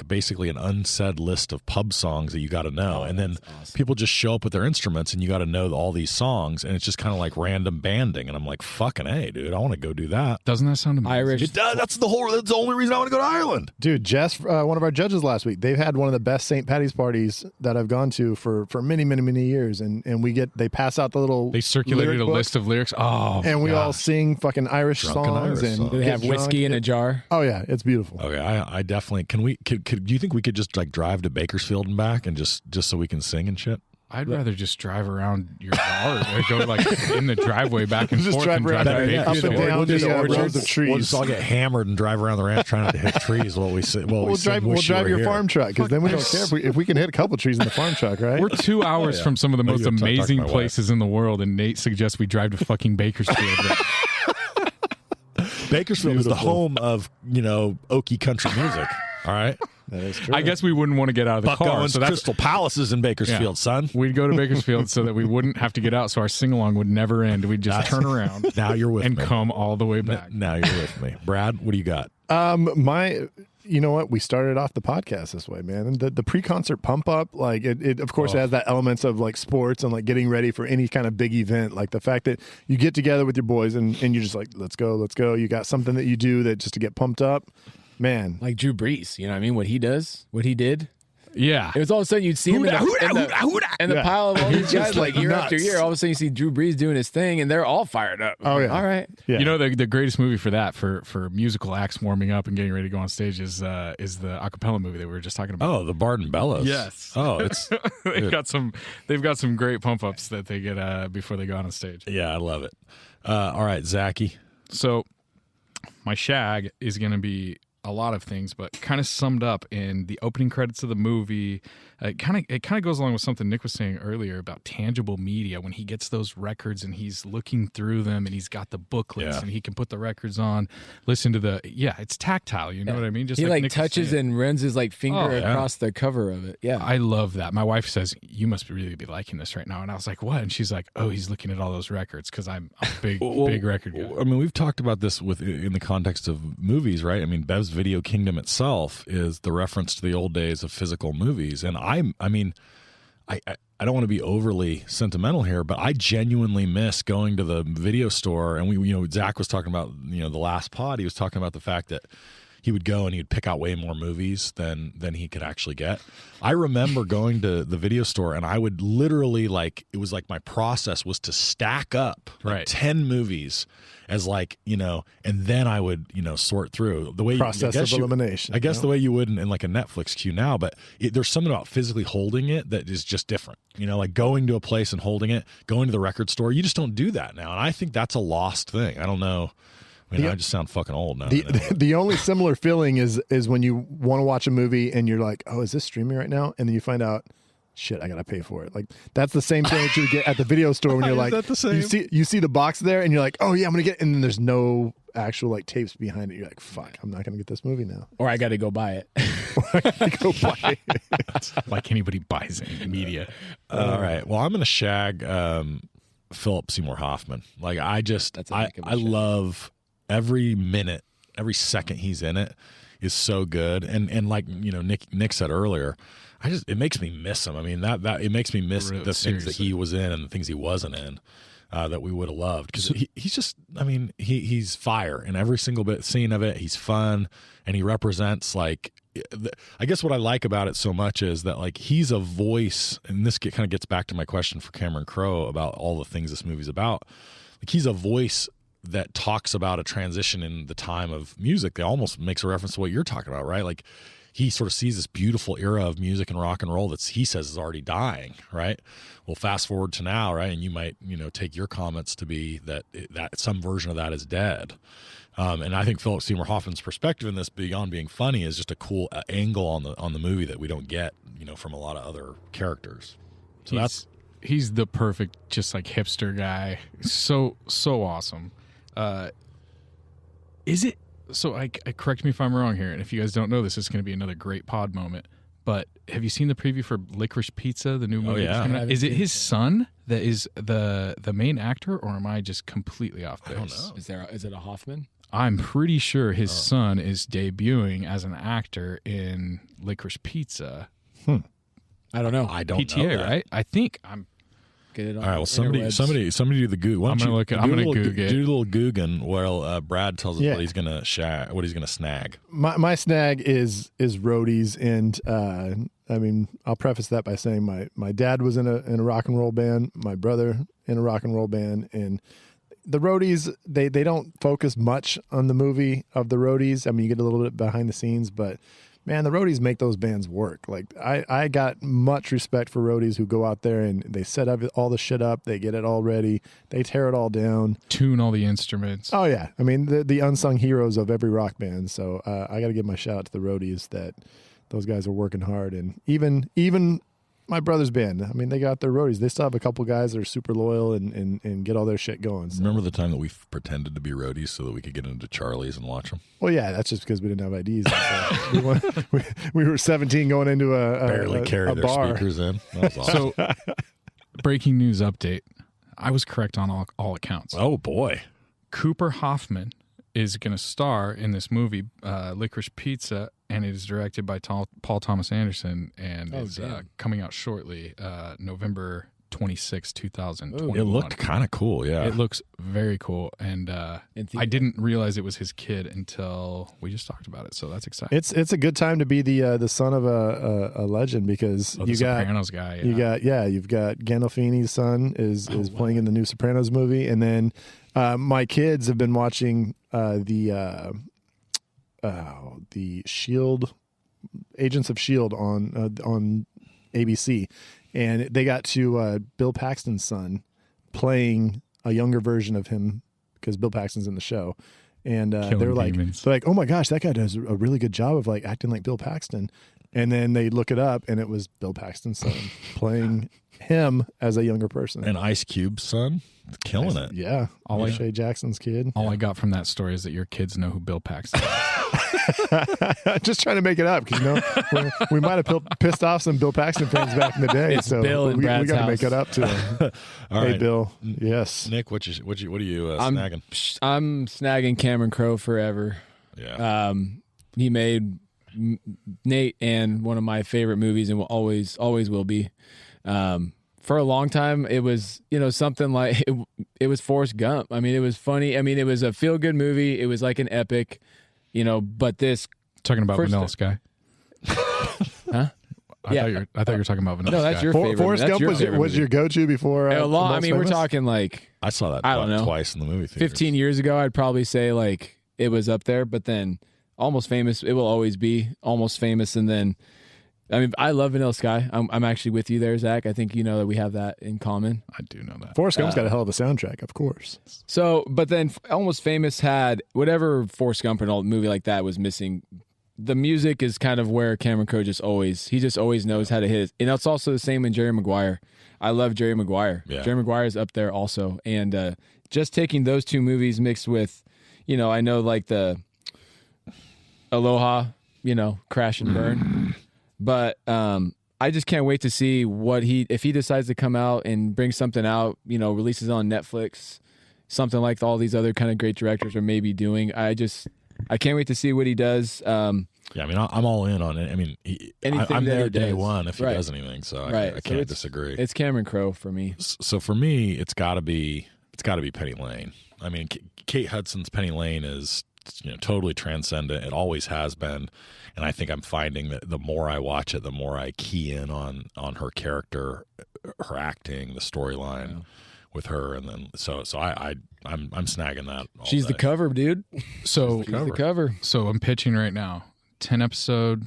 basically an unsaid list of pub songs that you got to know, and then people just show up with their instruments, and you got to know all these songs, and it's just kind of like random banding. And I'm like, fucking hey, dude, I want to go do that. Doesn't that sound amazing? Irish. It does. That's the only reason I want to go to Ireland. Dude, Jess, one of our judges last week, they've had one of the best St. Patty's parties that I've gone to for many, many, many years. And they pass out the little They circulated lyric a book, list of lyrics. Oh, and we gosh. all sing fucking Irish Drunken songs. Irish And songs. Do they have get whiskey drunk. in a jar? Oh, yeah, it's beautiful. Okay, I definitely can. Do you think we could just like drive to Bakersfield and back, and just so we can sing and shit? I'd rather just drive around your yard or go like in the driveway back and Just forth drive and around drive to there, up and Bakersfield. down We'll the just- rows of trees. We'll just all get hammered and drive around the ranch trying not to hit trees while we sit. We'll drive your farm truck, because then we don't care if we can hit a couple trees in the farm truck, right? We're 2 hours from some of the Maybe most I'll talk to amazing my wife. places in the world, and Nate suggests we drive to fucking Bakersfield. Bakersfield is the home of oaky country music. All right, That is true. I guess we wouldn't want to get out of the Buck car, Owens so that's Crystal Palace is in Bakersfield, son. we'd go to Bakersfield so that we wouldn't have to get out, so our sing along would never end. We'd just turn around Now you're with and me. come all the way back. Now you're with me, Brad. What do you got? You know what? We started off the podcast this way, man. And the pre-concert pump up, like it of course has that elements of like sports and like getting ready for any kind of big event. Like the fact that you get together with your boys and you're just like, let's go. You got something that you do that just to get pumped up, man. Like Drew Brees, you know what I mean? What he does, what he did. Yeah. It was all of a sudden you'd see him in the pile of all these guys like year after year. All of a sudden you see Drew Brees doing his thing, and they're all fired up. Oh, yeah. All right. Yeah. You know, the greatest movie for that, for musical acts warming up and getting ready to go on stage is the acapella movie that we were just talking about. Oh, the Barden Bellas. Yes. Oh, it's they've got some great pump ups that they get before they go on stage. yeah, I love it. All right, Zachy. So my shag is going to be a lot of things, but kind of summed up in the opening credits of the movie. It kind of goes along with something Nick was saying earlier about tangible media. When he gets those records and he's looking through them and he's got the booklets and he can put the records on, listen to it's tactile. You know what I mean? Just He like Nick was touches saying. and runs his like finger Oh, yeah. across the cover of it. Yeah. I love that. My wife says, you must really be liking this right now. And I was like, what? And she's like, oh, he's looking at all those records because I'm a big record guy. I mean, we've talked about this in the context of movies, right? I mean, Bev's Video Kingdom itself is the reference to the old days of physical movies, and I don't want to be overly sentimental here, but I genuinely miss going to the video store. And Zach was talking about the last pod. He was talking about the fact that he would go and he'd pick out way more movies than he could actually get. I remember going to the video store, and I would literally it was like my process was to stack up 10 movies as and then I would sort through the way Process of elimination. I guess the way you would in like a Netflix queue now, but there's something about physically holding it that is just different. Like going to a place and holding it, going to the record store. You just don't do that now, and I think that's a lost thing. I don't know. I just sound fucking old now. The only similar feeling is when you want to watch a movie and you're like, oh, is this streaming right now? And then you find out, shit, I gotta pay for it. Like that's the same thing that you would get at the video store when you're like, that the same? you see the box there and you're like, oh yeah, I'm gonna get it. And then there's no actual tapes behind it. You're like, fuck, I'm not gonna get this movie now. Or I got to go buy it. Go buy it. Like anybody buys any media. All right. Well, I'm gonna shag Philip Seymour Hoffman. Like I love every minute, every second he's in it is so good. And like Nick said earlier, it makes me miss him. I mean that it makes me miss Really, the things that seriously. he was in and the things he wasn't in that we would have loved. Because he's just, he's fire in every single scene of it. He's fun, and he represents I guess what I like about it so much is that he's a voice, and this kind of gets back to my question for Cameron Crowe about all the things this movie's about. He's a voice that talks about a transition in the time of music, that almost makes a reference to what you're talking about, right? Like he sort of sees this beautiful era of music and rock and roll that he says is already dying, right? Well, fast forward to now, right? And you might, take your comments to be that some version of that is dead. And I think Philip Seymour Hoffman's perspective in this, beyond being funny, is just a cool angle on the movie that we don't get, from a lot of other characters. So he's the perfect, just like hipster guy. So awesome. Is it? So I correct me if I'm wrong here, and if you guys don't know this, it's going to be another great pod moment. But have you seen the preview for Licorice Pizza, the new movie? Oh, yeah. Is it his son that is the main actor, or am I just completely off base? I don't know. Is it a Hoffman? I'm pretty sure his son is debuting as an actor in Licorice Pizza. I don't know. I don't know PTA, that. right? I think I'm. Get it on All right. Well, somebody do the Goog. I'm gonna look at. I'm gonna Goog it. Do a little Googing while Brad tells us Yeah. what he's gonna snag. My snag is roadies, and I'll preface that by saying my dad was in a rock and roll band, my brother in a rock and roll band, and the roadies they don't focus much on the movie of the roadies. I mean, you get a little bit behind the scenes, but man, the roadies make those bands work. Like I got much respect for roadies who go out there and they set up all the shit up, they get it all ready, they tear it all down, Tune all the instruments. Oh yeah, I mean the unsung heroes of every rock band. So I got to give my shout out to the roadies, that those guys are working hard, and even my brother's band. I mean, they got their roadies. They still have a couple guys that are super loyal and get all their shit going. So. Remember the time that we pretended to be roadies so that we could get into Charlie's and watch them? Well, yeah, that's just because we didn't have IDs. So we were 17 going into a Barely carry a their bar. speakers in. That was awesome. So, breaking news update. I was correct on all accounts. Oh boy. Cooper Hoffman is going to star in this movie, Licorice Pizza, and it is directed by Paul Thomas Anderson, and is coming out shortly, November 26, 2021. It looked kind of cool, yeah. It looks very cool, and I didn't realize it was his kid until we just talked about it, so that's exciting. It's a good time to be the son of a legend, because the Sopranos guy. Yeah. You've got Gandolfini's son is playing in the new Sopranos movie, and then my kids have been watching the Shield, Agents of Shield on ABC, and they got to Bill Paxton's son playing a younger version of him, because Bill Paxton's in the show, and they're like, oh my gosh, that guy does a really good job of like acting like Bill Paxton. And then they look it up, and it was Bill Paxton's son playing him as a younger person. And Ice Cube's son, killing it. Yeah, O'Shea Jackson's kid. All I got from that story is that your kids know who Bill Paxton is. Just trying to make it up, because we might have pissed off some Bill Paxton fans back in the day. It's so Bill in we got Brad's to house. make it up to him. All Hey, right. Bill. Yes. Nick, what are you snagging? I'm snagging Cameron Crowe forever. Yeah. He made Nate and one of my favorite movies, and will always will be. For a long time, it was something like it was Forrest Gump. I mean, it was funny. I mean, it was a feel good movie. It was like an epic, But this Talking about Vanilla Sky. Huh? I thought you were talking about Vanilla No, that's Sky. your favorite. Forrest That's Gump your was favorite movie. your go-to before. A lot. I Most mean, we're Famous? talking like I saw that I don't know. twice in the movie theater. 15 years ago. I'd probably say like it was up there, but then Almost Famous. It will always be Almost Famous, and then. I mean, I love Vanilla Sky. I'm actually with you there, Zach. I think you know that we have that in common. I do know that. Forrest Gump's got a hell of a soundtrack, of course. So, but then Almost Famous had whatever Forrest Gump and all movie like that was missing. The music is kind of where Cameron Crowe just always knows how to hit it. And it's also the same in Jerry Maguire. I love Jerry Maguire. Yeah. Jerry Maguire is up there also. And just taking those two movies mixed with, I know like the Aloha, Crash and Burn. But I just can't wait to see if he decides to come out and bring something out, releases on Netflix, something like all these other kind of great directors are maybe doing. I can't wait to see what he does. Yeah, I mean, I'm all in on it. I mean, I'm there day one if he does anything, so I can't disagree. It's Cameron Crowe for me. So for me, it's got to be Penny Lane. I mean, Kate Hudson's Penny Lane is totally transcendent. It always has been. And I think I'm finding that the more I watch it, the more I key in on her character, her acting, the storyline, with her, and then so I'm snagging that. All She's the day. cover, dude. So She's the cover. So I'm pitching right now, 10-episode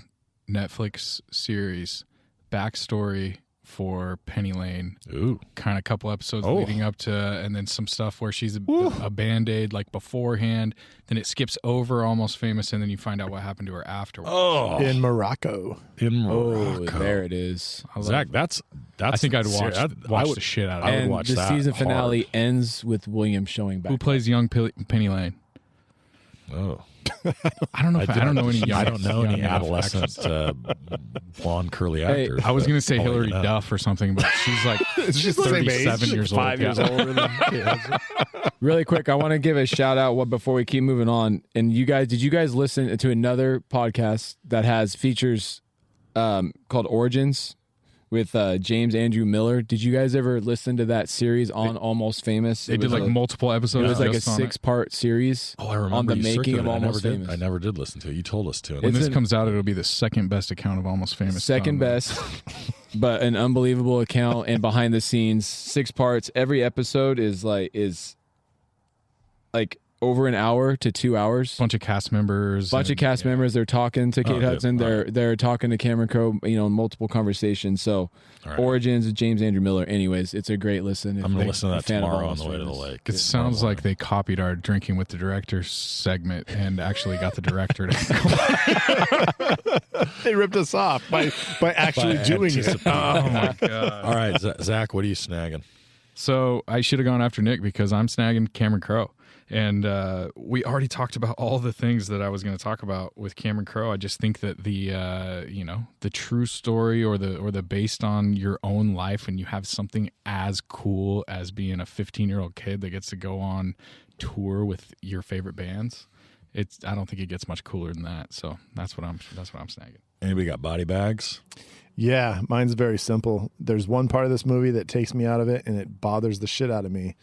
Netflix series, backstory for Penny Lane. Ooh, Kind of couple episodes leading up to, and then some stuff where she's a Band-Aid like beforehand. Then it skips over Almost Famous, and then you find out what happened to her afterwards. oh, In Morocco. in Oh, Morocco. there it is. Zach, that's. I think I'd watch I the shit out of I would it. And watch the that season hard. finale ends with William showing back. Who plays young Penny Lane? Oh, I don't know. I don't know any. Young, I don't know any young adolescent blonde curly Hey, actors. I was going to say I'll let Hillary you know. Duff or something, but she's like She's the same age, 37 years old. 5 years Yeah. older than Really quick, I want to give a shout out before we keep moving on. And did you guys listen to another podcast that has features called Origins with James Andrew Miller? Did you guys ever listen to that series on Almost Famous? They did like multiple It episodes. was like a just on it. 6-part series Oh, I remember on the you making of circulated. Almost Famous. I never did listen to it. You told us to. When It's this an- comes out, it'll be the second best account of Almost Famous. Second best, but an unbelievable account and behind the scenes. 6 parts. Every episode is like over an hour to 2 hours. Bunch of cast members. Bunch of cast members. They're talking to Kate yeah. Hudson. They're talking to Cameron Crowe. Multiple conversations. So, All right. Origins of James Andrew Miller. Anyways, it's a great listen. I'm going to listen to that tomorrow on the way to the lake. It sounds like they copied our drinking with the director segment and actually got the director to. They ripped us off by actually doing it. Oh my god! All right, Zach, what are you snagging? So I should have gone after Nick because I'm snagging Cameron Crowe. And we already talked about all the things that I was going to talk about with Cameron Crowe. I just think that the true story or the based on your own life, and you have something as cool as being a 15-year-old kid that gets to go on tour with your favorite bands. I don't think it gets much cooler than that. So that's what I'm snagging. Anybody got body bags? Yeah, mine's very simple. There's one part of this movie that takes me out of it, and it bothers the shit out of me.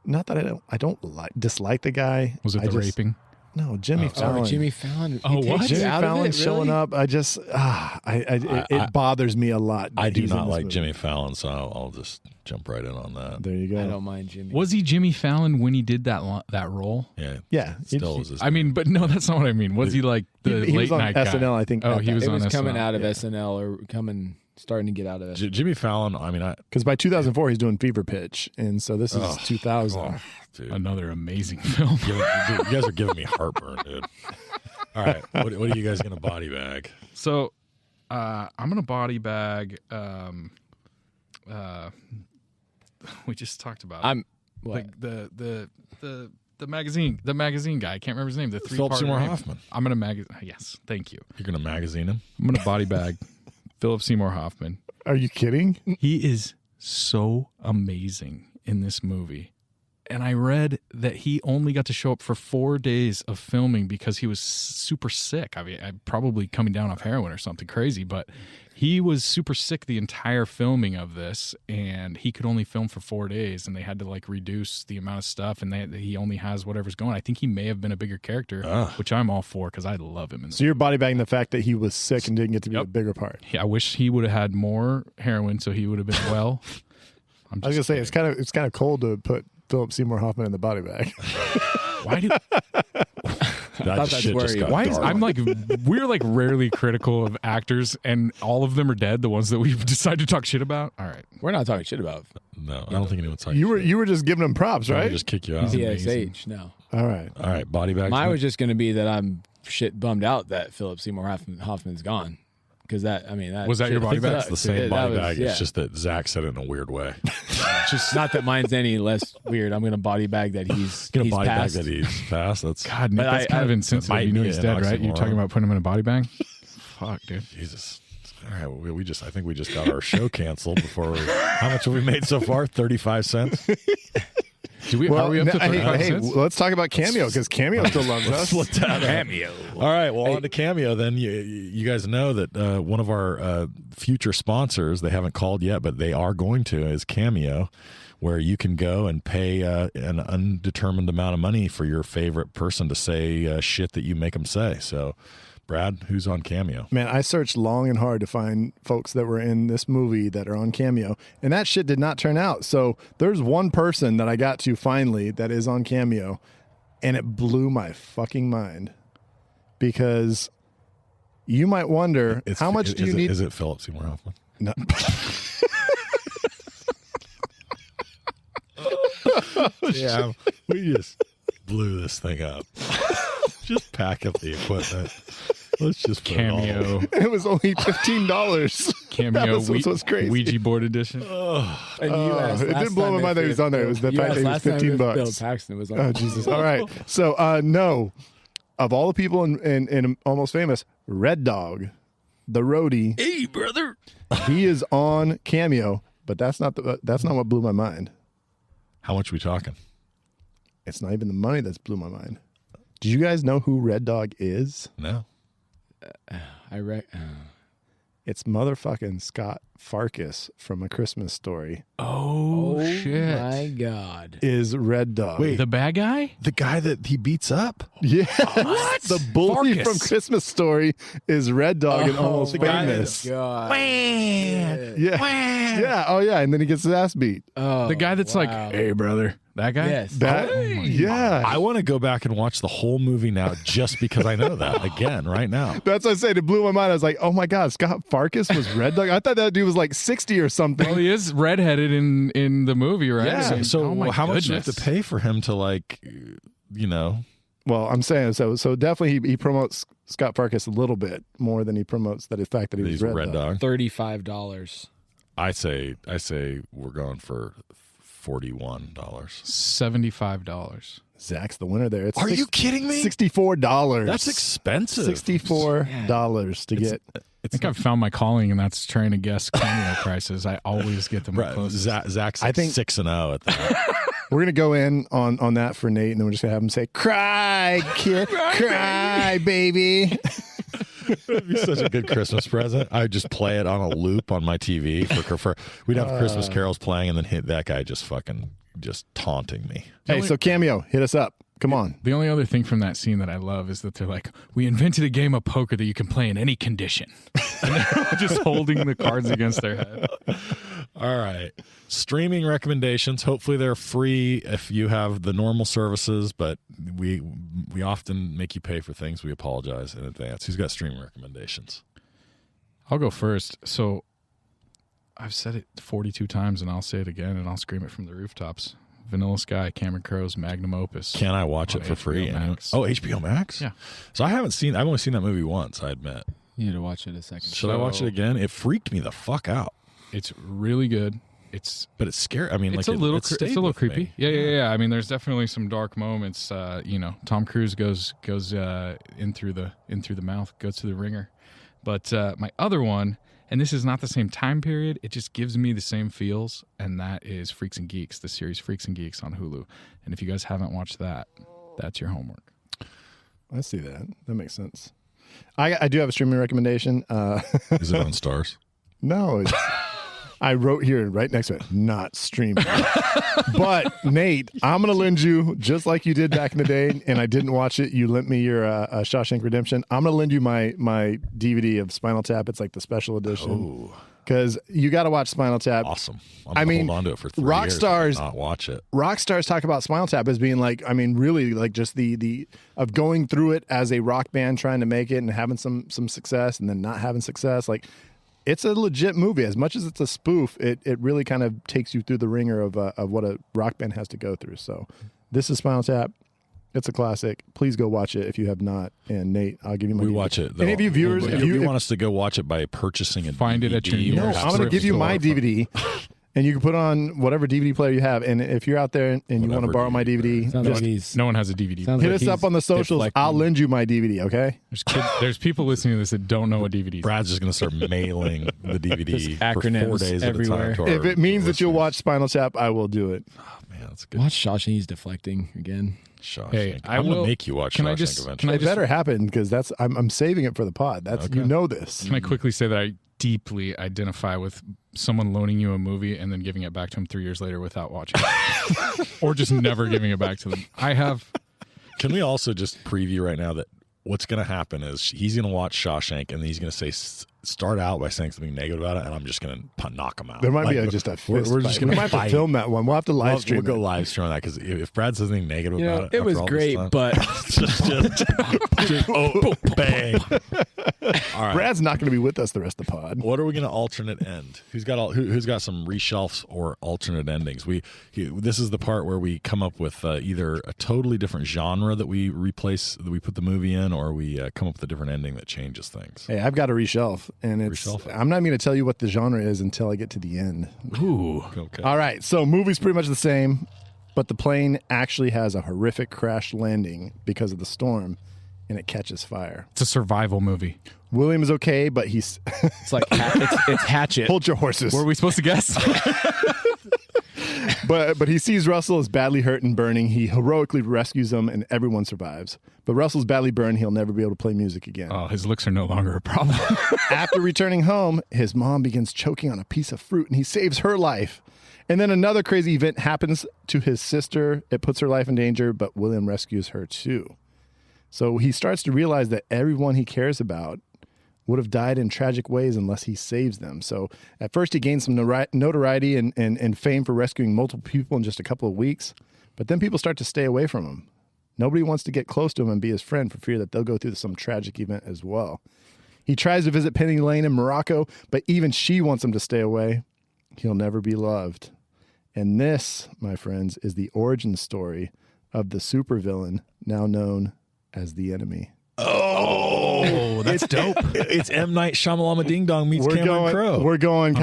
Not that I don't dislike the guy. Was it I the just- raping? No, Jimmy Fallon. Jimmy Fallon. Oh, He what? takes you Jimmy out of Fallon it, showing really? up. I just it bothers me a lot. I that do he's in not this like movie. Jimmy Fallon, so I'll just jump right in on that. There you go. I don't mind Jimmy. Was he Jimmy Fallon when he did that role? Yeah, Yeah, still is. I mean, but no, that's not what I mean. Was he like the he late was on night SNL, guy? I think. Oh, at he that- was It on was coming SNL. out of SNL or starting to get out of it. Jimmy Fallon. I mean, Because by 2004 he's doing Fever Pitch, and so this is 2000. oh, dude, Another amazing film. dude, you guys are giving me heartburn, dude. All right, what are you guys gonna body bag? So, I'm gonna body bag. We just talked about I'm what? like the magazine guy. I can't remember his name. The Philip 3-part Seymour name. Hoffman. I'm gonna Yes, thank you. You're gonna magazine him? I'm gonna body bag Philip Seymour Hoffman. Are you kidding? He is so amazing in this movie. And I read that he only got to show up for 4 days of filming because he was super sick. I mean, probably coming down off heroin or something crazy, but he was super sick the entire filming of this, and he could only film for 4 days, and they had to like reduce the amount of stuff, and he only has whatever's going. I think he may have been a bigger character, which I'm all for because I love him. So you're body bagging the fact that he was sick and didn't get to be a bigger part. Yeah, I wish he would have had more heroin so he would have been well. I was gonna say it's kind of cold to put Philip Seymour Hoffman in the body bag. Why do That shit just got Why is dark. I'm like we're like rarely critical of actors, and all of them are dead. The ones that we've decided to talk shit about. All right, We're not talking shit about No, I don't think anyone's talking. You were just giving him props, I'll right? just kick you out. TSH. No, All right. All right, body bag. mine was just going to be that I'm shit bummed out that Philip Seymour Hoffman's gone. Because that Was that your body bag? That's the same body bag. It's just that Zach said it in a weird way. just not that mine's any less weird. I'm going to body bag that he's Gonna he's body passed. bag that he's passed. That's God, Nick, But that's kind of insensitive. might You know be he's an dead, right? You're oxymoron. talking about putting him in a body bag. Fuck, dude. Jesus. All right, we just I think we just got our show canceled before. How much have we made so far? 35 cents. Are we up to 35 hey, cents? let's talk about Cameo because Cameo still loves us. Cameo. All right, well, on to Cameo then. You guys know that one of our future sponsors, they haven't called yet, but they are going to, is Cameo, where you can go and pay an undetermined amount of money for your favorite person to say shit that you make them say. So Brad, who's on Cameo? Man, I searched long and hard to find folks that were in this movie that are on Cameo, and that shit did not turn out. So there's one person that I got to finally that is on Cameo, and it blew my fucking mind because you might wonder how much do you need? Is it Philip Seymour Hoffman? No. Yeah, we just blew this thing up. Just pack up the equipment. Let's just put Cameo. It was only $15. Cameo That was crazy. Ouija board edition. And you asked It last didn't blow time my mind that he was on there. It was the you fact that asked he was last time if $15. Bill Paxton was on. Oh, Jesus. All right. So, no. Of all the people in Almost Famous, Red Dog, the roadie, Hey, brother. he is on Cameo, but that's not what blew my mind. How much we talking? It's not even the money that's blew my mind. Do you guys know who Red Dog is? No. It's motherfucking Scut Farkus from A Christmas Story Oh, shit. My God. is Red Dog. Wait. The bad guy? The guy that he beats up? Yeah. What? The bully Farkus. from Christmas Story is Red Dog and Almost the guy Famous. God. Wham! Yeah. Yeah. Oh, yeah. And then he gets his ass beat. Oh, The guy that's wow. like, hey, brother. That guy? Yes. That, yeah. I want to go back and watch the whole movie now just because I know that again right now. That's what I said. It blew my mind. I was like, oh my God, Scut Farkus was Red Dog? I thought that dude was like 60 or something. Well, he is redheaded in the movie, right? Yeah. So oh my how much do you have to goodness. pay for him to Well, I'm saying so definitely he promotes Scut Farkus a little bit more than he promotes the fact that he was He's Red Red Dog. Dog. $35. I say we're going for $41. $75. Zach's the winner there. It's Are you kidding me? $64. That's expensive. $64 to get. I think I've found my calling, and that's trying to guess Cameo prices. I always get them Right. close. Zach's I think- 6-0 at that. We're going to go in on that for Nate, and then we're just going to have him say, cry, kid, cry, baby. It'd be such a good Christmas present. I'd just play it on a loop on my TV for we'd have Christmas carols playing and then hit that guy just taunting me. Hey, so Cameo, hit us up. Come on. The only other thing from that scene that I love is that they're like, we invented a game of poker that you can play in any condition. And they're all just holding the cards against their head. All right. Streaming recommendations. Hopefully they're free if you have the normal services, but we often make you pay for things. We apologize in advance. Who's got streaming recommendations? I'll go first. So I've said it 42 times, and I'll say it again, and I'll scream it from the rooftops. Vanilla Sky, Cameron Crowe's magnum opus. Can I watch on it for free? HBO Max. Oh, HBO Max? Yeah. So I've only seen that movie once, I admit. You need to watch it a second. Should I watch it again? It freaked me the fuck out. It's really good. But it's scary. I mean, It's like a little, it stayed it's a little with me. creepy. Yeah. I mean, there's definitely some dark moments. Tom Cruise goes in through the mouth, goes to the ringer. But my other one, and this is not the same time period. It just gives me the same feels, and that is Freaks and Geeks, the series Freaks and Geeks on Hulu. And if you guys haven't watched that, that's your homework. I see that. That makes sense. I do have a streaming recommendation. Is it on Stars? No, it's, I wrote here right next to it, not streaming. But Nate, I'm going to lend you, just like you did back in the day, and I didn't watch it. You lent me your Shawshank Redemption. I'm going to lend you my DVD of Spinal Tap. It's like the special edition. Oh, Because you got to watch Spinal Tap. awesome. I I'm mean, hold on to it for 3 rock years stars- and not watch it. Rock stars talk about Spinal Tap as being like, I mean, really like just the of going through it as a rock band trying to make it and having some success and then not having success. Like, it's a legit movie. As much as it's a spoof, it really kind of takes you through the ringer of what a rock band has to go through. So this is Spinal Tap. It's a classic. Please go watch it if you have not. And Nate, I'll give you my We DVD. watch it. Any of you viewers, if you want us to go watch it by purchasing a Find it at your DVD, nearest I'm going to give you my DVD. And you can put on whatever DVD player you have. And if you're out there and you want to Whatever borrow my DVD DVD, Sounds just like he's. No one has a DVD. Sounds hit like us up he's on the socials. deflecting. I'll lend you my DVD, okay? There's people listening to this that don't know what DVD is. Brad's just going to start mailing the DVD Just for 4 acronyms days everywhere. at a time. To If our it means that you'll listeners. watch Spinal Tap, I will do it. Oh, man, that's good. Watch Shawshank. He's deflecting again. Shawshank. Hey, I I'm going will- to make you watch can I Shawshank just- eventually. can I It just- better happen because I'm saving it for the pod. That's Okay. you know this. Can I quickly say that I deeply identify with someone loaning you a movie and then giving it back to them 3 years later without watching it? Or just never giving it back to them. I have. Can we also just preview right now that what's going to happen is he's going to watch Shawshank, and then he's going to start out by saying something negative about it, and I'm just going to knock him out. There might be just a fist we're just fight. going to fight. film that one. We'll have to live stream. We'll go live stream on that, because if Brad says anything negative about it, it was great, but just bang. All right. Brad's not going to be with us the rest of the pod. What are we going to alternate end? Who's got some reshelfs or alternate endings? This is the part where we come up with either a totally different genre that we replace, that we put the movie in, or we come up with a different ending that changes things. Hey, I've got a reshelf, and I'm not even going to tell you what the genre is until I get to the end. Ooh. Okay. All right, so movie's pretty much the same, but the plane actually has a horrific crash landing because of the storm, and it catches fire. It's a survival movie. William is okay, but he's it's like it's Hatchet. Hold your horses. What are we supposed to guess? But he sees Russell is badly hurt and burning. He heroically rescues him, and everyone survives. But Russell's badly burned. He'll never be able to play music again. Oh, his looks are no longer a problem. After returning home, his mom begins choking on a piece of fruit, and he saves her life. And then another crazy event happens to his sister. It puts her life in danger, but William rescues her too. So he starts to realize that everyone he cares about would have died in tragic ways unless he saves them. So at first he gains some notoriety and fame for rescuing multiple people in just a couple of weeks. But then people start to stay away from him. Nobody wants to get close to him and be his friend for fear that they'll go through some tragic event as well. He tries to visit Penny Lane in Morocco, but even she wants him to stay away. He'll never be loved. And this, my friends, is the origin story of the supervillain now known as the Enemy. Oh, that's dope. It's M. Night Shyamalan Ding Dong meets Cameron Crowe. We're going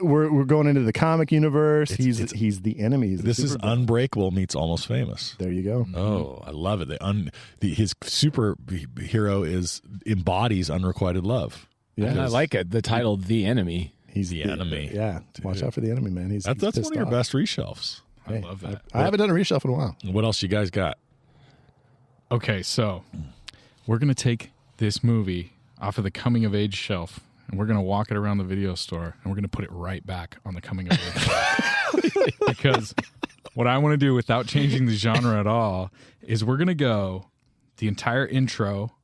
we're going into the comic universe. He's the Enemy. This is Unbreakable meets Almost Famous. There you go. Oh, I love it. His superhero embodies unrequited love. Yeah, I like it. The title, The Enemy. He's the enemy. Yeah, watch out for the enemy, man. That's one of your best reshelfs. I love that. I haven't done a reshelf in a while. What else you guys got? Okay, so we're going to take this movie off of the coming of age shelf, and we're going to walk it around the video store, and we're going to put it right back on the coming of age shelf. Because what I want to do without changing the genre at all is we're going to go the entire intro,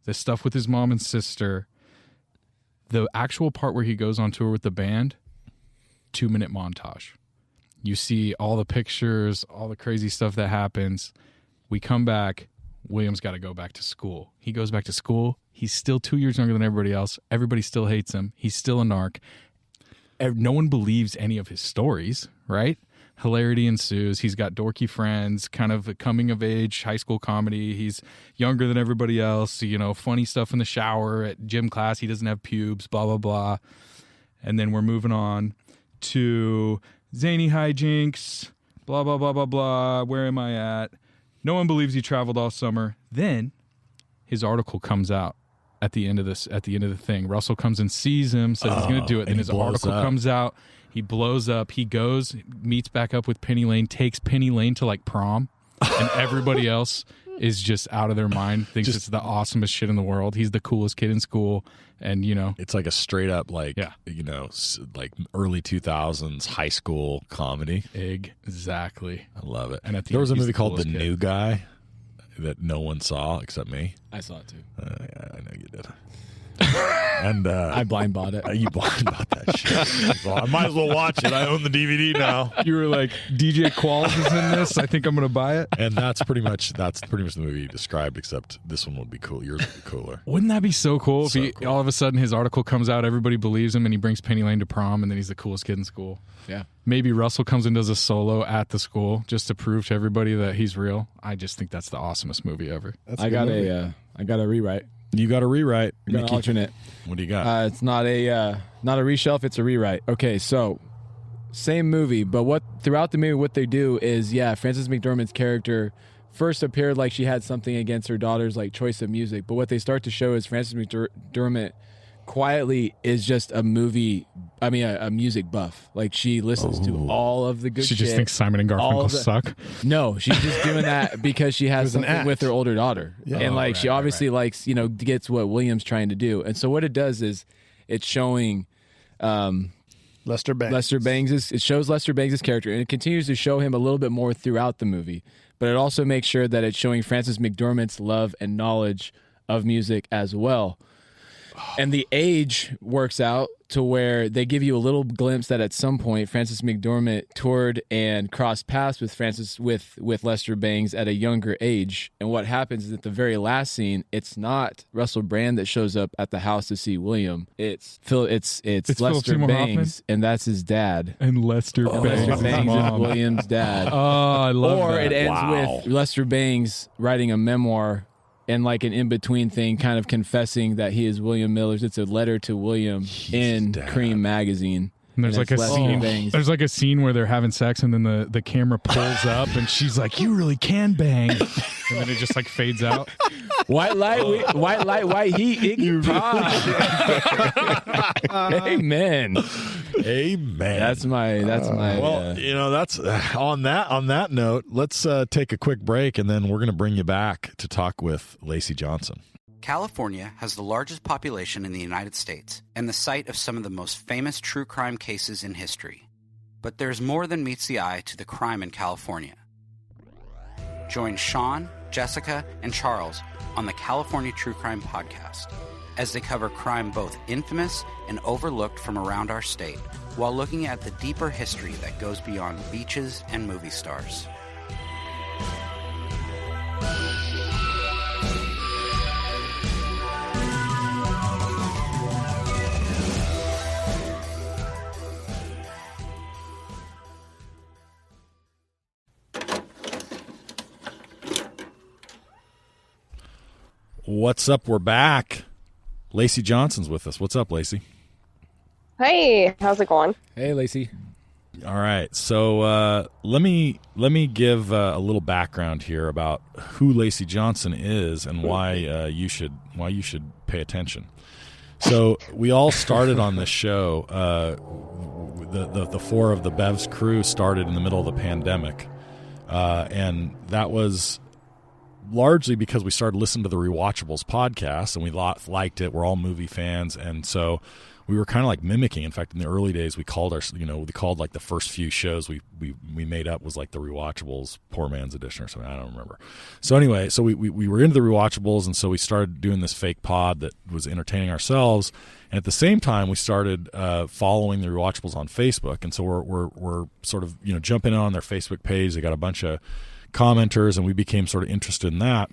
the stuff with his mom and sister, the actual part where he goes on tour with the band, 2-minute montage. You see all the pictures, all the crazy stuff that happens. We come back. William's got to go back to school. He goes back to school. He's still 2 years younger than everybody else. Everybody still hates him. He's still a narc. No one believes any of his stories, right? Hilarity ensues. He's got dorky friends, kind of a coming-of-age high school comedy. He's younger than everybody else. Funny stuff in the shower at gym class. He doesn't have pubes, blah, blah, blah. And then we're moving on to zany hijinks, blah, blah, blah, blah, blah. Where am I at? No one believes he traveled all summer. Then his article comes out at the end of the thing. Russell comes and sees him, says he's going to do it. Then his article comes out. He blows up. He goes, meets back up with Penny Lane, takes Penny Lane to prom, and everybody else is just out of their mind, thinks it's the awesomest shit in the world. He's the coolest kid in school, and it's like a straight up like early 2000s high school comedy. Exactly. I love it. And at the there was a movie called The kid. New Guy that no one saw except me. I saw it too. Yeah, I know you did. And I blind bought it. You blind bought that shit. Well, I might as well watch it. I own the DVD now. You were like, DJ Qualls is in this. I think I'm going to buy it. And that's pretty much the movie you described, except this one would be cool. Yours would be cooler. Wouldn't that be so cool if Cool. all of a sudden his article comes out, everybody believes him, and he brings Penny Lane to prom, and then he's the coolest kid in school? Yeah. Maybe Russell comes and does a solo at the school just to prove to everybody that he's real. I just think that's the awesomest movie ever. I got a rewrite. You got a rewrite. I got an alternate. What do you got? It's not a reshelf. It's a rewrite. Okay, so same movie, but throughout the movie, what they do is, Frances McDormand's character first appeared like she had something against her daughter's choice of music, but what they start to show is Frances McDormand quietly is just a music buff. She listens to all of the good shit. She just thinks Simon and Garfunkel suck. No, she's just doing that because she has something with her older daughter. Yeah. And she obviously likes, gets what William's trying to do. And so what it does is it's showing Lester Bangs. It shows Lester Bangs' character, and it continues to show him a little bit more throughout the movie. But it also makes sure that it's showing Frances McDormand's love and knowledge of music as well. And the age works out to where they give you a little glimpse that at some point Frances McDormand toured and crossed paths with Lester Bangs at a younger age. And what happens is at the very last scene, it's not Russell Brand that shows up at the house to see William. It's Lester Seymour Bangs, Hoffman? and that's his dad. And Lester Bangs' Lester Bangs is mom. William's dad. Oh, I love Or that. it ends with Lester Bangs writing a memoir and like an in-between thing, kind of confessing that he is William Miller's. It's a letter to William in Cream magazine. And there's like a Lester scene. Bangs. There's like a scene where they're having sex, and then the camera pulls up, and she's like, "You really can bang," and then it just like fades out. White light, white heat, Iggy Pop. Amen. Amen. That's my. Well, that's on that note, let's take a quick break, and then we're going to bring you back to talk with Lacey Johnson. California has the largest population in the United States and the site of some of the most famous true crime cases in history. But there's more than meets the eye to the crime in California. Join Sean, Jessica, and Charles on the California True Crime Podcast as they cover crime both infamous and overlooked from around our state, while looking at the deeper history that goes beyond beaches and movie stars. What's up? We're back. Lacey Johnson's with us. What's up, Lacey? Hey, how's it going? Hey, Lacey. All right. So let me give a little background here about who Lacey Johnson is and why you should pay attention. So we all started on this show. The four of the Bev's crew started in the middle of the pandemic, and that was largely because we started listening to the Rewatchables podcast, and we liked it. We're all movie fans, and so we were kind of like mimicking. In fact, in the early days, we called like the first few shows we made up was like the Rewatchables Poor Man's Edition or something. I don't remember. So anyway, so we were into the Rewatchables, and so we started doing this fake pod that was entertaining ourselves. And at the same time, we started following the Rewatchables on Facebook, and so we're sort of jumping in on their Facebook page. They got a bunch of commenters, and we became sort of interested in that.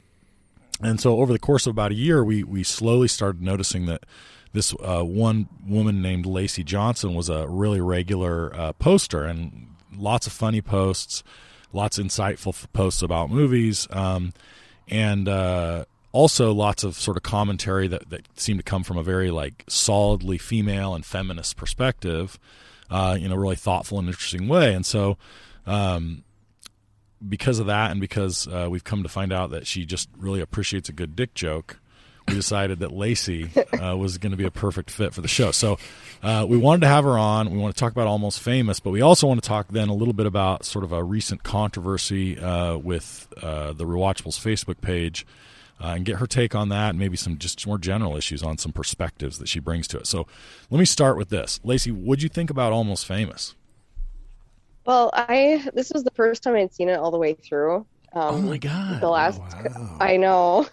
And so over the course of about a year, we slowly started noticing that this one woman named Lacey Johnson was a really regular poster, and lots of funny posts, lots of insightful posts about movies, and also lots of sort of commentary that seemed to come from a very like solidly female and feminist perspective, really thoughtful and interesting way. And so because of that, and because we've come to find out that she just really appreciates a good dick joke, we decided that Lacey was going to be a perfect fit for the show. So we wanted to have her on. We want to talk about Almost Famous, but we also want to talk then a little bit about sort of a recent controversy with the Rewatchables Facebook page, and get her take on that, and maybe some just more general issues on some perspectives that she brings to it. So let me start with this. Lacey, what'd you think about Almost Famous? Well, this was the first time I'd seen it all the way through. Oh my God. I know.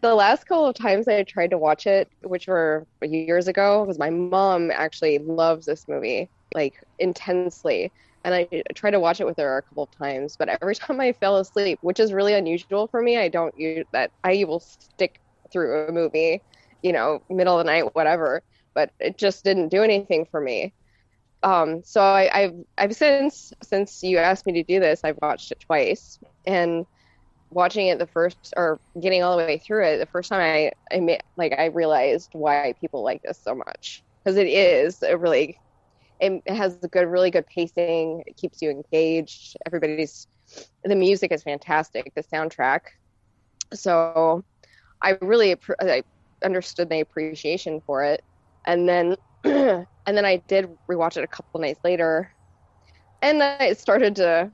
The last couple of times I tried to watch it, which were years ago, because my mom actually loves this movie, like intensely. And I tried to watch it with her a couple of times, but every time I fell asleep, which is really unusual for me, I don't use that. I will stick through a movie, middle of the night, whatever, but it just didn't do anything for me. So I've since you asked me to do this, I've watched it twice, and watching it getting all the way through it, the first time I realized why people like this so much, because it has really good pacing. It keeps you engaged. The music is fantastic, the soundtrack. So I understood the appreciation for it. And then I did rewatch it a couple nights later, and I started to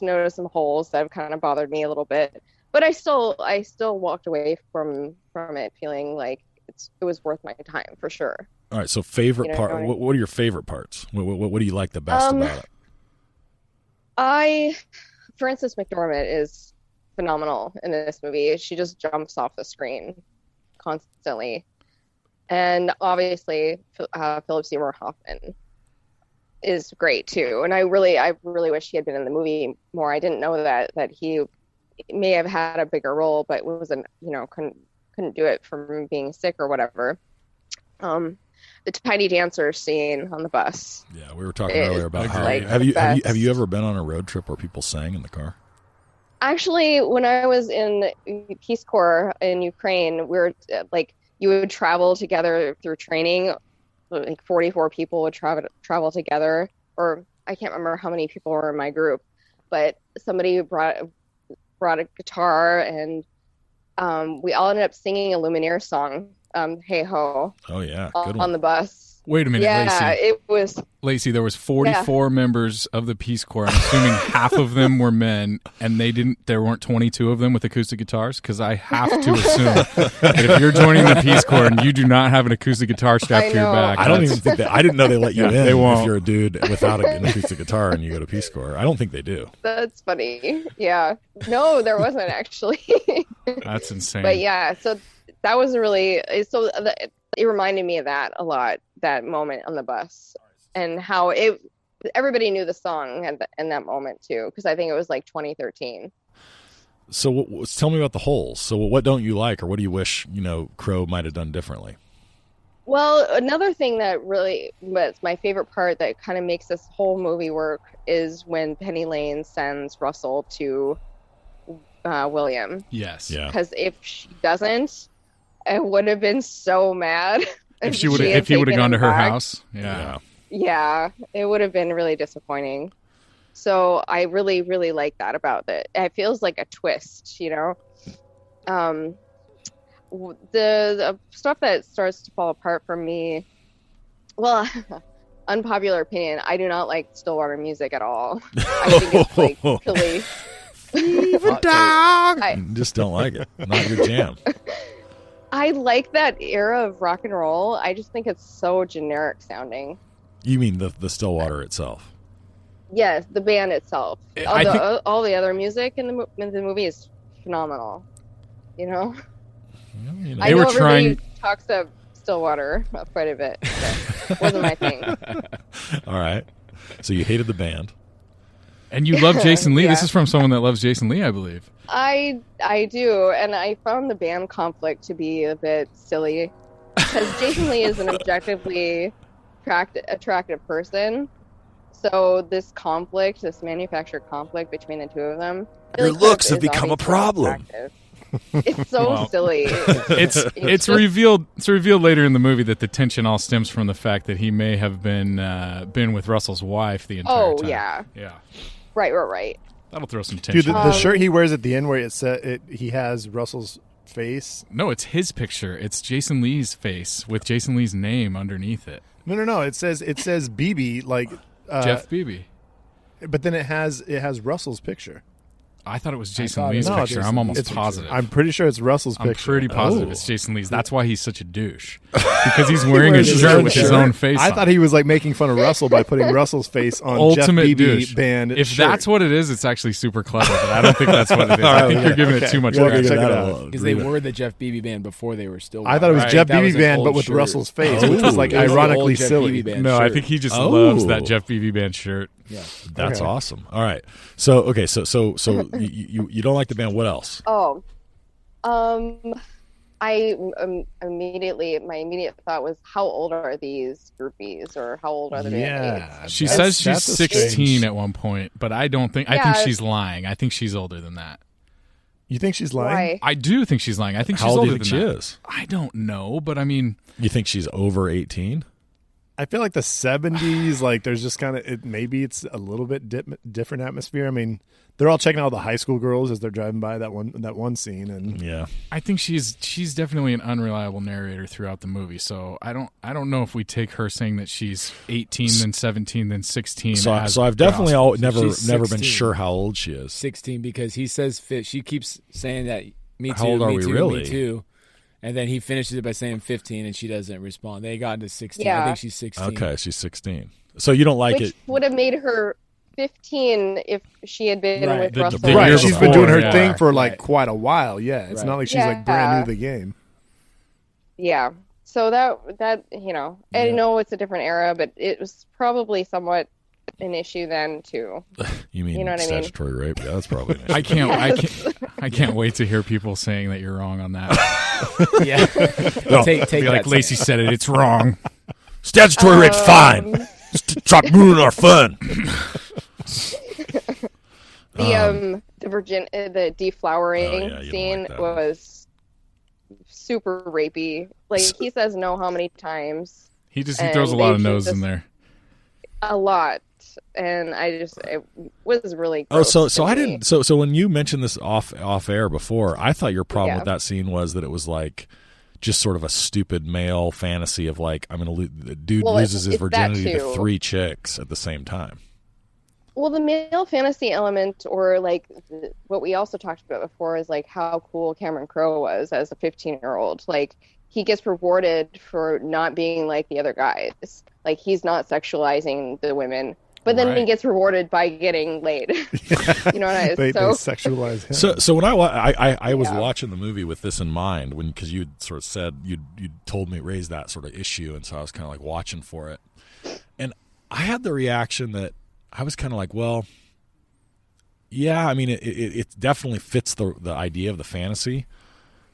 notice some holes that have kind of bothered me a little bit. But I still walked away from it feeling like it was worth my time for sure. All right. So favorite part. What are your favorite parts? What do you like the best about it? Frances McDormand is phenomenal in this movie. She just jumps off the screen constantly. And obviously, Philip Seymour Hoffman is great too. And I really wish he had been in the movie more. I didn't know that he may have had a bigger role, but wasn't, couldn't do it from being sick or whatever. The Tiny Dancer scene on the bus. Yeah, we were talking earlier about how like have you ever been on a road trip where people sang in the car? Actually, when I was in Peace Corps in Ukraine, we were like, you would travel together through training. Like 44 people would travel together, or I can't remember how many people were in my group, but somebody brought a guitar, and we all ended up singing a Lumineers song, "Hey Ho." Oh yeah, good one. On the bus. Wait a minute, yeah, Lacey. it was. Lacey, there was 44 members of the Peace Corps. I'm assuming half of them were men, and there weren't 22 of them with acoustic guitars, because I have to assume that if you're joining the Peace Corps and you do not have an acoustic guitar strapped to your back, I don't even think I didn't know they let you in they won't. if you're a dude without an acoustic guitar and you go to Peace Corps. I don't think they do. That's funny. Yeah. No, there wasn't actually. That's insane. But yeah, so that was really it reminded me of that a lot, that moment on the bus, and how everybody knew the song in that moment too, because I think it was like 2013. So tell me about the holes. So what don't you like, or what do you wish Crow might have done differently? Well, another thing that really was my favorite part that kind of makes this whole movie work is when Penny Lane sends Russell to William. Yes. Yeah. Because if she doesn't, I would have been so mad if he would have gone to her house. Yeah, it would have been really disappointing. So I really, really like that about it. It feels like a twist, the stuff that starts to fall apart for me. Well, unpopular opinion, I do not like Stillwater music at all. I think it's like really. I just don't like it. Not your jam. I like that era of rock and roll. I just think it's so generic sounding. You mean the Stillwater itself? Yes, the band itself. All the other music in the movie is phenomenal. I know everybody talks of Stillwater quite a bit. But it wasn't my thing. All right. So you hated the band. And you love Jason Lee. Yeah. This is from someone that loves Jason Lee, I believe. I do, and I found the band conflict to be a bit silly, because Jason Lee is an objectively attractive person. So this manufactured conflict between the two of them, your looks have become a problem. It's so silly. It's revealed later in the movie that the tension all stems from the fact that he may have been with Russell's wife the entire time. Yeah. Right. That'll throw some tension. Dude, the shirt he wears at the end where he has Russell's face. No, it's his picture. It's Jason Lee's face with Jason Lee's name underneath it. No. It says BB, like Jeff Beebe. But then it has Russell's picture. I thought it was Jason Lee's picture. I'm almost positive. I'm pretty sure it's Russell's picture. I'm pretty positive it's Jason Lee's. That's why he's such a douche. Because he's wearing a shirt with his own face I on. thought he was like making fun of Russell by putting Russell's face on Ultimate Jeff Beebe douche. band If shirt. that's what it is, it's actually super clever. But I don't think that's what it is. I think you're giving it too much credit. Check it out. Because they were the Jeff Beebe band before they were still. I thought it was Jeff That was Beebe an band, old but with shirt. Russell's face, Oh. which was like It was the ironically old Jeff silly. Beebe band No, I shirt. think he just Oh. loves that Jeff Beebe band shirt. Yeah. That's awesome. All right. So okay. So you don't like the band. What else? Oh, I my immediate thought was, how old are these groupies, or how old are the bandmates? She says she's that's a 16 strange- at one point, but I don't think. I Yeah. think she's lying. I think she's older than that. You think she's lying? Why? I do think she's lying. I think How she's old do older you think than she that. is? I don't know, but I mean, You think she's over 18? I feel like the 70s, like there's just kind of maybe it's a little bit different atmosphere. I mean, they're all checking out the high school girls as they're driving by that one scene, and Yeah. I think she's definitely an unreliable narrator throughout the movie. So I don't know if we take her saying that she's 18, then 17, then 16. So as I've definitely gospel. never been 16. sure how old she is. 16 because he says she keeps saying that me too, How old are me we too, really? me too. And then he finishes it by saying 15 and she doesn't respond. They got into 16. Yeah. I think she's 16. Okay, she's 16. So you don't like Which it. would have made her 15 if she had been Right. with Russell. the year Right, she's been doing her before, thing yeah. for like Right. quite a while. Yeah, it's Right. not like she's like brand new to the game. Yeah. So that you know, I know it's a different era, but it was probably somewhat an issue then too. You mean You know what I mean? statutory rape? Yeah, that's probably an issue. I can't wait to hear people saying that you're wrong on that. Yeah. Take Be like that Lacey said it, it's wrong. Statutory rape's fine. Stop ruining our fun. The the deflowering Oh, yeah, you don't scene like that one. was super rapey. Like he says no how many times? He throws a And lot of they no's in just- there. A lot. And it was really Oh, gross so to I me. didn't. So when you mentioned this off air before, I thought your problem Yeah. with that scene was that it was like just sort of a stupid male fantasy of like the dude Well, loses his it's that virginity to too. 3 chicks at the same time. Well, the male fantasy element, or like what we also talked about before, is like how cool Cameron Crowe was as a 15-year-old. Like he gets rewarded for not being like the other guys. Like he's not sexualizing the women, but then he Right. gets rewarded by getting laid. You know what I They so sexualize him. So when I was Yeah. watching the movie with this in mind, because you sort of said you told me raise that sort of issue, and so I was kind of like watching for it, and I had the reaction that I was kind of like, well, yeah, I mean it definitely fits the idea of the fantasy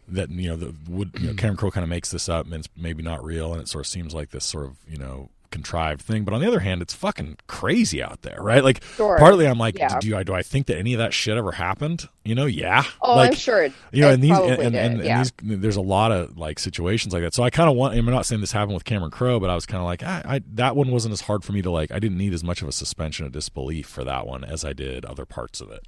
that Cameron Crowe kind of makes this up and it's maybe not real, and it sort of seems like this sort of contrived thing. But on the other hand, it's fucking crazy out there, right? Like Sure. partly I'm like, Yeah. do I think that any of that shit ever happened? Yeah. Oh, like, I'm sure. and these probably and did, yeah. these there's a lot of like situations like that. So I kind of want. I'm not saying this happened with Cameron Crowe, but I was kind of like, that one wasn't as hard for me to like. I didn't need as much of a suspension of disbelief for that one as I did other parts of it.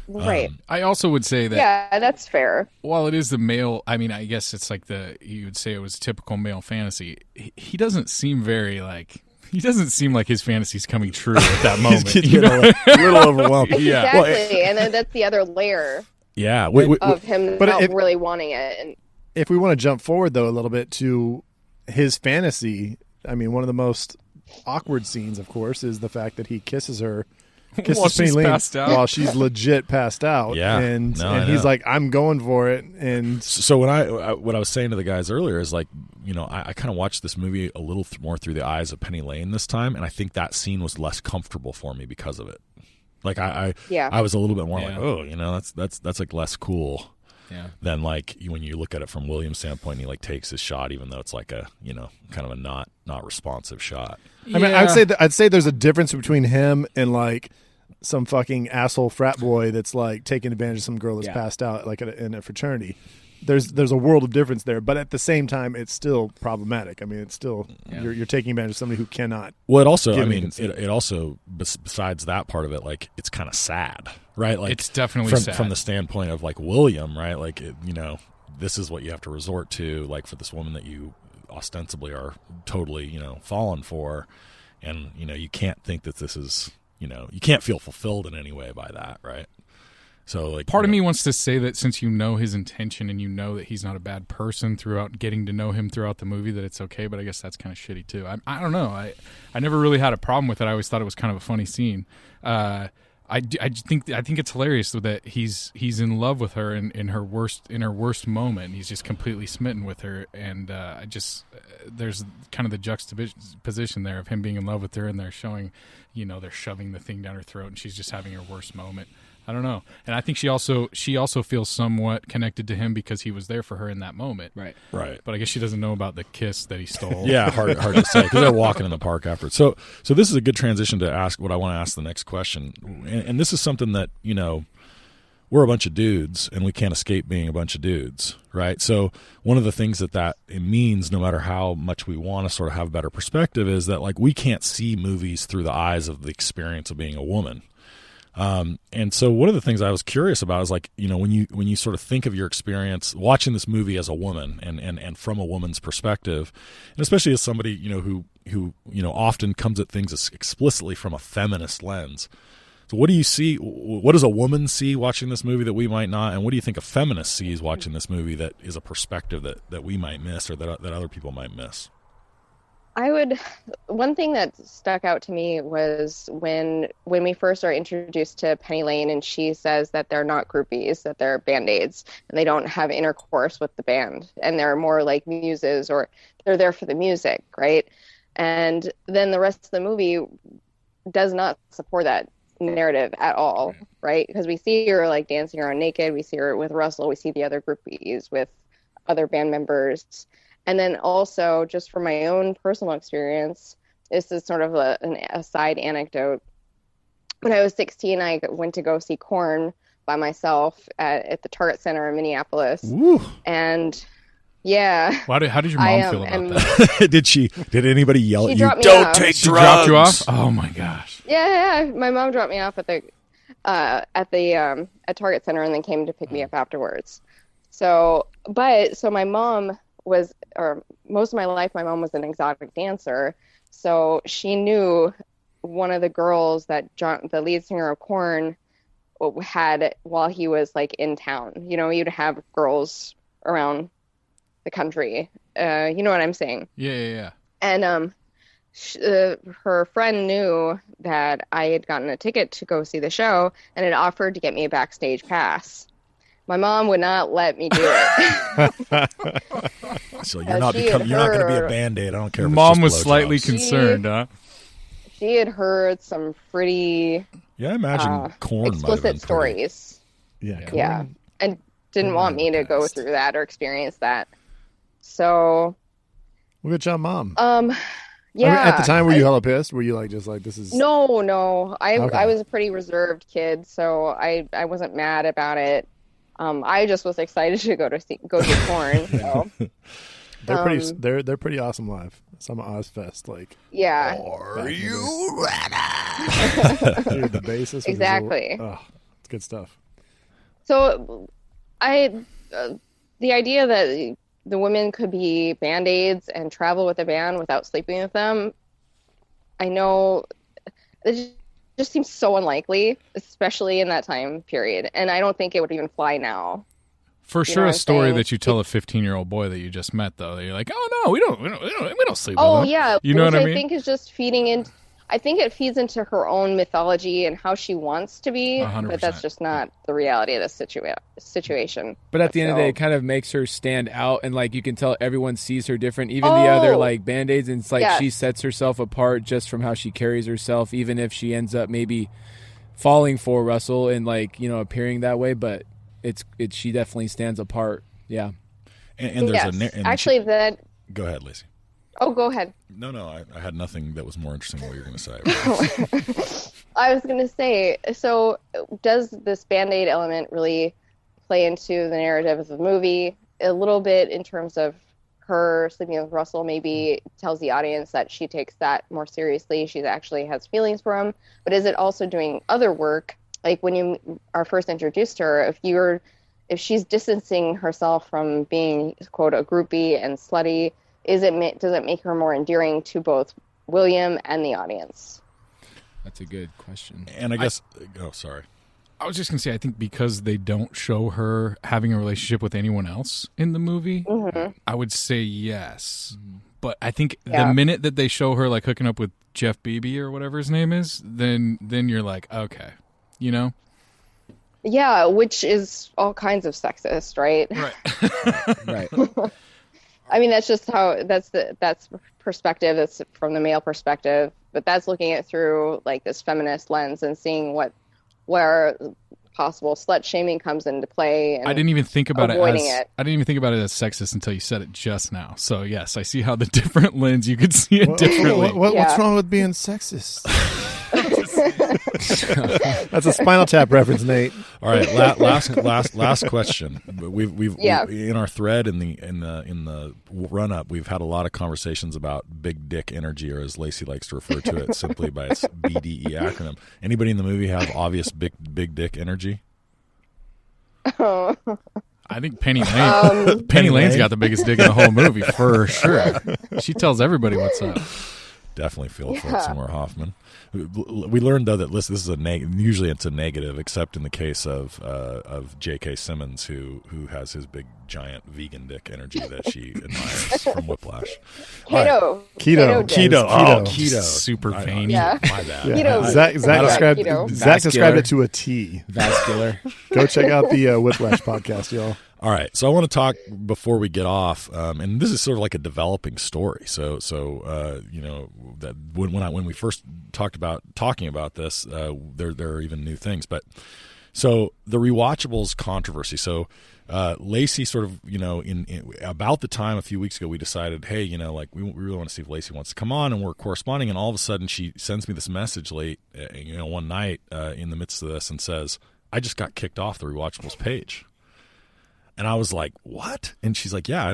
Right. I also would say that Yeah, that's fair. while it is the male, I mean, I guess it's like you would say it was typical male fantasy. He doesn't seem very like. He doesn't seem like his fantasy's coming true at that moment. He's you know? getting a little overwhelmed. Yeah. Exactly. And then that's the other layer Yeah. of him but not if- really wanting it. And If we want to jump forward though a little bit to his fantasy, I mean, one of the most awkward scenes, of course, is the fact that he kisses While she's Penny Lane passed out. while she's legit passed out. Yeah. and No, I and he's know. like, I'm going for it, and So what I was saying to the guys earlier is like, I kind of watched this movie a little more through the eyes of Penny Lane this time, and I think that scene was less comfortable for me because of it. Like I was a little bit more like, oh, that's like less cool Yeah. than like when you look at it from William's standpoint. And he like takes his shot, even though it's like a kind of a not responsive shot. I mean, I'd say there's a difference between him and like some fucking asshole frat boy that's like taking advantage of some girl that's Yeah. passed out like in a fraternity. There's a world of difference there, but at the same time, it's still problematic. I mean, it's still you're taking advantage of somebody who cannot. Well, it also, Give I me mean, consent. it also besides that part of it, like it's kind of sad, right? Like It's definitely from sad. from the standpoint of like William, right? Like this is what you have to resort to, like for this woman that you ostensibly are totally fallen for, and you can't think that this is you can't feel fulfilled in any way by that, right? So like Part of me wants to say that since you know his intention and you know that he's not a bad person throughout getting to know him throughout the movie, that it's okay. But I guess that's kind of shitty too. I don't know. I never really had a problem with it. I always thought it was kind of a funny scene. I think it's hilarious that he's in love with her in her worst moment. He's just completely smitten with her, and there's kind of the juxtaposition there of him being in love with her, and they're showing, they're shoving the thing down her throat, and she's just having her worst moment. I don't know, and I think she also feels somewhat connected to him because he was there for her in that moment. Right. But I guess she doesn't know about the kiss that he stole. Yeah, hard to say because they're walking in the park afterwards. So this is a good transition to ask what I want to ask the next question, and this is something that we're a bunch of dudes and we can't escape being a bunch of dudes, right? So one of the things that it means, no matter how much we want to sort of have a better perspective, is that like we can't see movies through the eyes of the experience of being a woman. And so one of the things I was curious about is like, when you sort of think of your experience watching this movie as a woman and from a woman's perspective, and especially as somebody, who often comes at things as explicitly from a feminist lens. So what do you see? What does a woman see watching this movie that we might not? And what do you think a feminist sees watching this movie that is a perspective that we might miss or that other people might miss? One thing that stuck out to me was when we first are introduced to Penny Lane, and she says that they're not groupies, that they're band-aids, and they don't have intercourse with the band, and they're more like muses, or they're there for the music, right? And then the rest of the movie does not support that narrative at all, right? Because we see her like dancing around naked, we see her with Russell, we see the other groupies with other band members. And then also, just from my own personal experience, this is sort of a side anecdote. When I was 16, I went to go see Korn by myself at the Target Center in Minneapolis. Woo. And yeah. How did your mom feel about that? Did anybody yell at you? Don't take She dropped you off? Oh my gosh. Yeah. My mom dropped me off at Target Center and then came to pick me up afterwards. So my mom was, or most of my life, my mom was an exotic dancer. So she knew one of the girls that the lead singer of Korn, had while he was like in town. You know, you'd have girls around the country. You know what I'm saying? Yeah. And her friend knew that I had gotten a ticket to go see the show and had offered to get me a backstage pass. My mom would not let me do it. So you're not going to be a Band-Aid. I don't care if Mom it's was just slightly blowjobs. concerned, huh? She had heard some pretty Yeah, I imagine Korn might have been explicit pretty. stories. Yeah. And didn't want me to go through that or experience that. So, Well, good job, Mom. yeah. I mean, at the time, were you hella pissed? Were you like, just like, this is... No. I Okay. was a pretty reserved kid, so I wasn't mad about it. I just was excited to go to Korn. So. They're pretty awesome live. Some Ozfest, like. Yeah. Are you Dude, the bassist. Exactly. It's good stuff. So, the idea that the women could be Band-Aids and travel with the band without sleeping with them, I know it just seems so unlikely, especially in that time period. And I don't think it would even fly now. For sure, a story that you tell a 15-year-old boy that you just met, though. You're like, oh no, we don't sleep with them. Yeah, you know what I mean? I think is just feeding in. I think it feeds into her own mythology and how she wants to be, 100%. but that's just not the reality of the situation. But at the end of the day, it kind of makes her stand out, and like you can tell everyone sees her different. Even the other like Band-Aids, and it's like she sets herself apart just from how she carries herself, even if she ends up maybe falling for Russell and like, you know, appearing that way. But she definitely stands apart. Yeah. And there's that. Go ahead, Lacey. Oh, go ahead. No, I had nothing that was more interesting than what you were going to say. I was going to say, so does this Band-Aid element really play into the narrative of the movie? A little bit in terms of her sleeping with Russell maybe tells the audience that she takes that more seriously. She actually has feelings for him. But is it also doing other work? Like when you are first introduced to her, if she's distancing herself from being, quote, a groupie and slutty, does it make her more endearing to both William and the audience? That's a good question. And I guess, sorry. I was just going to say, I think because they don't show her having a relationship with anyone else in the movie, I would say yes. But I think the minute that they show her like hooking up with Jeff Beebe or whatever his name is, then you're like, okay, you know? Yeah, which is all kinds of sexist, right? Right. I mean, that's just that's perspective. That's from the male perspective, but that's looking at it through like this feminist lens and seeing where possible slut shaming comes into play. And I didn't even think about avoiding it as sexist until you said it just now. So yes, I see how the different lens you could see it differently. What's wrong with being sexist? That's a Spinal Tap reference, Nate. All right, last question. We've in our thread in the run up, we've had a lot of conversations about big dick energy, or as Lacey likes to refer to it, simply by its BDE acronym. Anybody in the movie have obvious big dick energy? I think Penny Lane. Penny Lane's got the biggest dick in the whole movie for sure. She tells everybody what's up. Definitely feel it for some more Hoffman. We learned though that this is usually it's a negative, except in the case of J.K. Simmons, who has his big giant vegan dick energy that she admires from Whiplash. Keto. Oh, keto. Super veiny. Yeah. My bad. Keto. Zach described it to a T. Vascular. Go check out the Whiplash podcast, y'all. All right, so I want to talk before we get off, and this is sort of like a developing story. So you know that when we first talking about this, there are even new things. But so the rewatchables controversy. So Lacey sort of, you know, in about the time a few weeks ago, we decided, hey, you know, like we really want to see if Lacey wants to come on, and we're corresponding, and all of a sudden she sends me this message late, you know, one night in the midst of this, and says, "I just got kicked off the rewatchables page." And I was like, what? And she's like, yeah,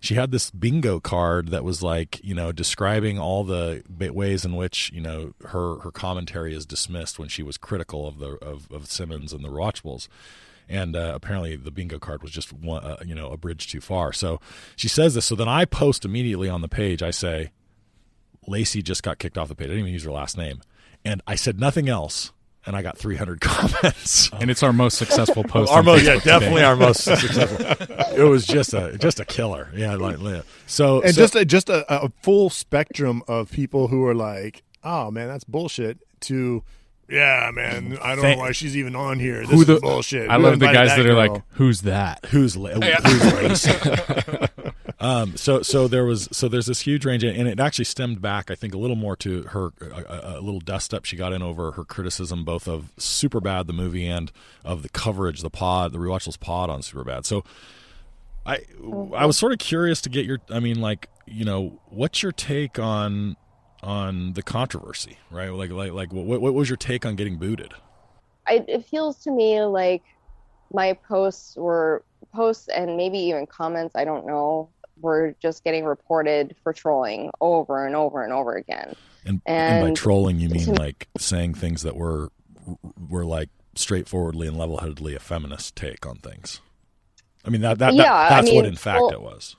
she had this bingo card that was like, you know, describing all the ways in which, you know, her commentary is dismissed when she was critical of Simmons and the rewatchables. And apparently the bingo card was just one, you know, a bridge too far. So she says this. So then I post immediately on the page. I say, Lacey just got kicked off the page. I didn't even use her last name. And I said nothing else. And I got 300 comments. And it's our most successful post. Definitely our most successful. It was just a killer. Yeah, just a full spectrum of people who are like, "Oh man, that's bullshit." To, yeah, man, I don't know why she's even on here. This is bullshit. I love the guys that are like, "Who's that? Who's Lacey?" So there's this huge range, and it actually stemmed back, I think, a little more to her a little dust up she got in over her criticism both of Superbad the movie and of the coverage, the rewatchables pod on Superbad. So I was sort of curious to get your, I mean, like, you know, what's your take on the controversy, right? Like what was your take on getting booted? It feels to me like my posts and maybe even comments, I don't know, were just getting reported for trolling over and over and over again. And by trolling, you mean like saying things that were like straightforwardly and level-headedly a feminist take on things. I mean, that's what in fact it was.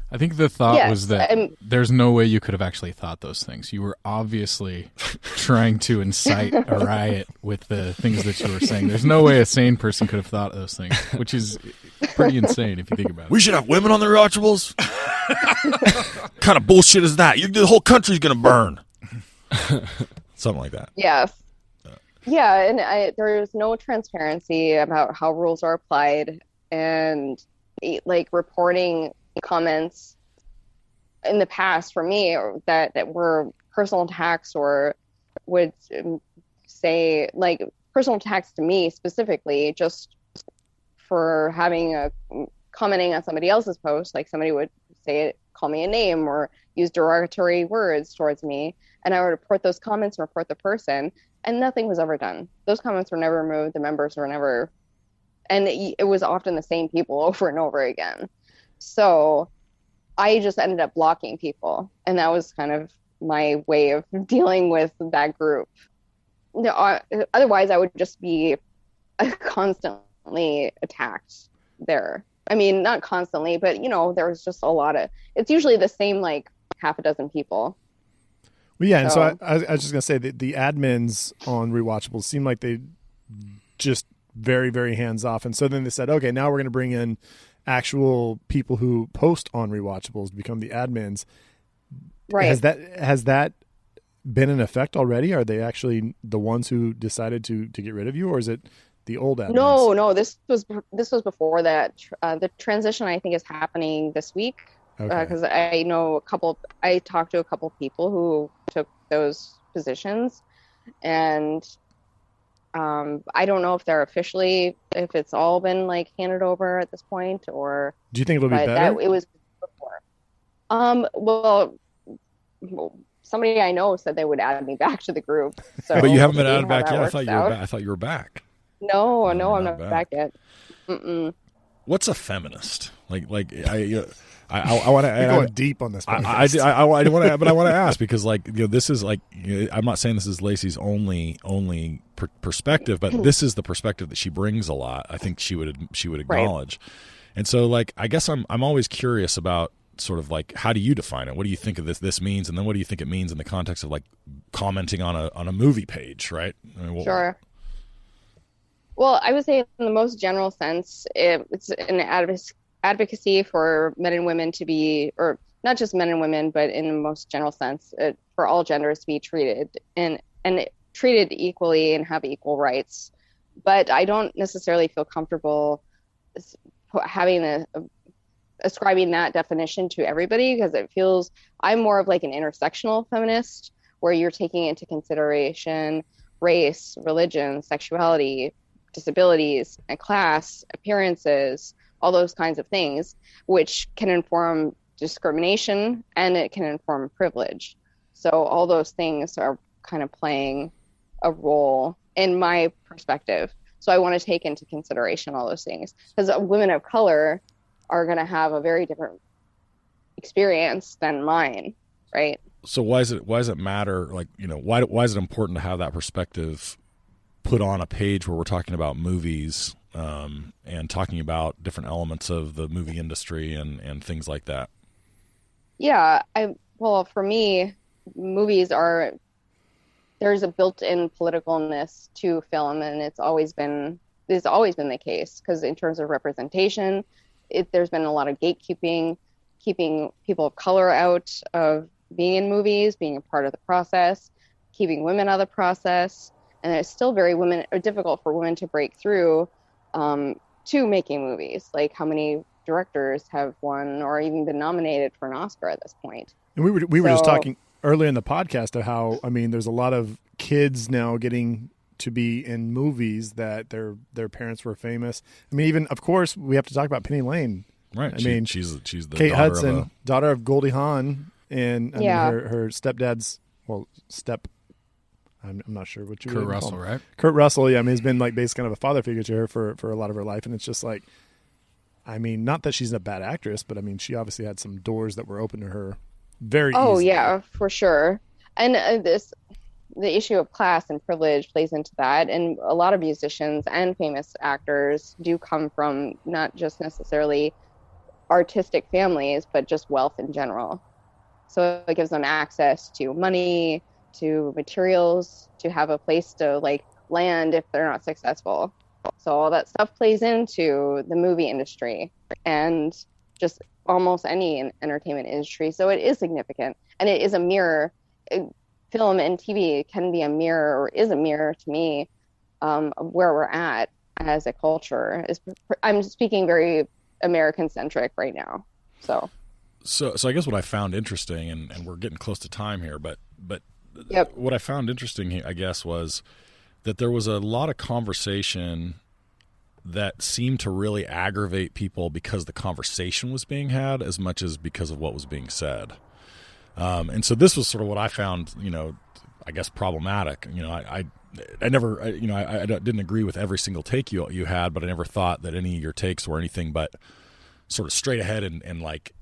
I think the thought was that there's no way you could have actually thought those things. You were obviously trying to incite a riot with the things that you were saying. There's no way a sane person could have thought those things, which is pretty insane if you think about it. We should have women on the rewatchables? What kind of bullshit is that? The whole country's going to burn. Something like that. Yes. Yeah, and there's no transparency about how rules are applied, and like reporting comments in the past for me that were personal attacks or would say like personal attacks to me specifically just for commenting on somebody else's post. Like somebody would call me a name or use derogatory words towards me, and I would report those comments and report the person, and nothing was ever done. Those comments were never removed. The members were never, and it was often the same people over and over again. So I just ended up blocking people, and that was kind of my way of dealing with that group. Otherwise, I would just be constantly attacked there. I mean, not constantly, but, you know, there's just a lot of, it's usually the same, like, half a dozen people. Well, yeah, and so I was just going to say that the admins on Rewatchables seem like they just very, very hands-off. And so then they said, okay, now we're going to bring in actual people who post on Rewatchables to become the admins. Right. Has that been in effect already? Are they actually the ones who decided to get rid of you, or is it the old admins? No, this was before that. The transition, I think, is happening this week. Because I know I talked to a couple people who took those positions, and I don't know if they're officially, if it's all been like handed over at this point, or do you think it'll be better? It was before. Well, somebody I know said they would add me back to the group. So but you haven't been added back yet. I thought you were back. No, I'm not back yet. Mm-mm. What's a feminist? I want to go deep on this. I want to ask because, like, you know, this is like, you know, I'm not saying this is Lacey's only perspective, but this is the perspective that she brings a lot. I think she would acknowledge, right. And so, like, I guess I'm always curious about sort of like, how do you define it? What do you think of this means? And then what do you think it means in the context of like commenting on a movie page, right? I mean, Sure. Well, I would say in the most general sense, it's an advocacy for men and women to be, or not just men and women, but in the most general sense, for all genders to be treated and treated equally and have equal rights. But I don't necessarily feel comfortable ascribing that definition to everybody, because it feels, I'm more of like an intersectional feminist, where you're taking into consideration race, religion, sexuality, disabilities, and class, appearances, all those kinds of things, which can inform discrimination and it can inform privilege. So all those things are kind of playing a role in my perspective. So I want to take into consideration all those things, because women of color are going to have a very different experience than mine, right? So why does it matter? Like, why is it important to have that perspective put on a page where we're talking about movies and talking about different elements of the movie industry and things like that? Yeah, well, for me, movies there's a built-in politicalness to film, and it's always been the case, because in terms of representation, there's been a lot of gatekeeping, keeping people of color out of being in movies, being a part of the process, keeping women out of the process. And it's still very difficult for women to break through to making movies. Like, how many directors have won or even been nominated for an Oscar at this point? And we were just talking earlier in the podcast of how, I mean, there's a lot of kids now getting to be in movies that their parents were famous. I mean, even, of course, we have to talk about Penny Lane. Right. I mean, she's the Kate daughter Hudson, daughter of Goldie Hawn, and I mean, her stepdad's, I'm not sure what you would Kurt call Russell, him. right? Kurt Russell, yeah. I mean, he's been like basically kind of a father figure to her for a lot of her life, and it's just like, I mean, not that she's a bad actress, but I mean, she obviously had some doors that were open to her very easily. Yeah, for sure. And the issue of class and privilege plays into that, and a lot of musicians and famous actors do come from not just necessarily artistic families, but just wealth in general. So it gives them access to money, to materials, to have a place to like land if they're not successful. So all that stuff plays into the movie industry and just almost any entertainment industry. So it is significant, and it is a mirror. Film and TV can be a mirror, or is a mirror to me, of where we're at as a culture. I'm speaking very American centric right now. So I guess what I found interesting, and we're getting close to time here, but Yep. What I found interesting, I guess, was that there was a lot of conversation that seemed to really aggravate people because the conversation was being had as much as because of what was being said. And so this was sort of what I found, I guess problematic. I didn't agree with every single take you had, but I never thought that any of your takes were anything but sort of straight ahead and like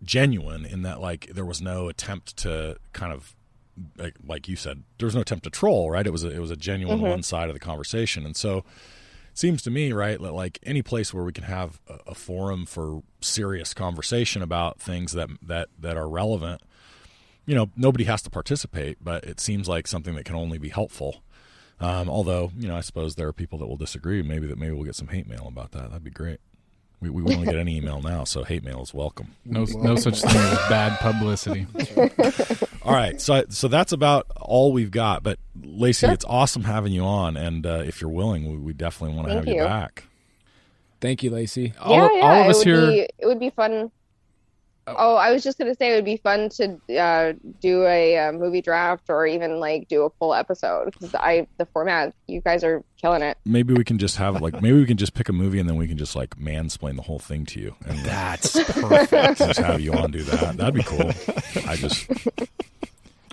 genuine, in that like there was no attempt to kind of, like you said, there was no attempt to troll, right? It was a genuine one side of the conversation. And so it seems to me, right, that like any place where we can have a forum for serious conversation about things that are relevant, nobody has to participate, but it seems like something that can only be helpful. Although, I suppose there are people that will disagree. Maybe we'll get some hate mail about that. That'd be great. We won't get any email now, so hate mail is welcome. No such thing as bad publicity. All right, so that's about all we've got. But Lacey, It's awesome having you on, and if you're willing, we definitely want to have you back. Thank you, Lacey. All of us here. It would be fun. Oh, I was just going to say it would be fun to do a movie draft, or even like do a full episode, because the format, you guys are killing it. Maybe we can just have maybe we can just pick a movie and then we can just like mansplain the whole thing to you. And that's perfect. Just have you on do that. That'd be cool.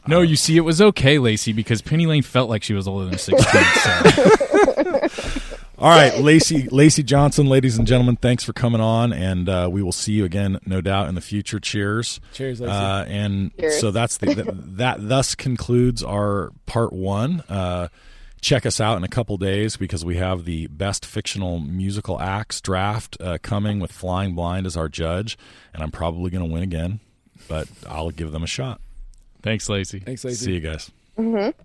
No, you see, it was okay, Lacey, because Penny Lane felt like she was older than 16. So. All right, Lacey Johnson, ladies and gentlemen, thanks for coming on, and we will see you again, no doubt, in the future. Cheers. Cheers, Lacey. And Cheers. so that thus concludes our part one. check us out in a couple days because we have the best fictional musical acts draft coming with Flying Blind as our judge, and I'm probably going to win again, but I'll give them a shot. Thanks, Lacey. Thanks, Lacey. See you guys. Mm-hmm.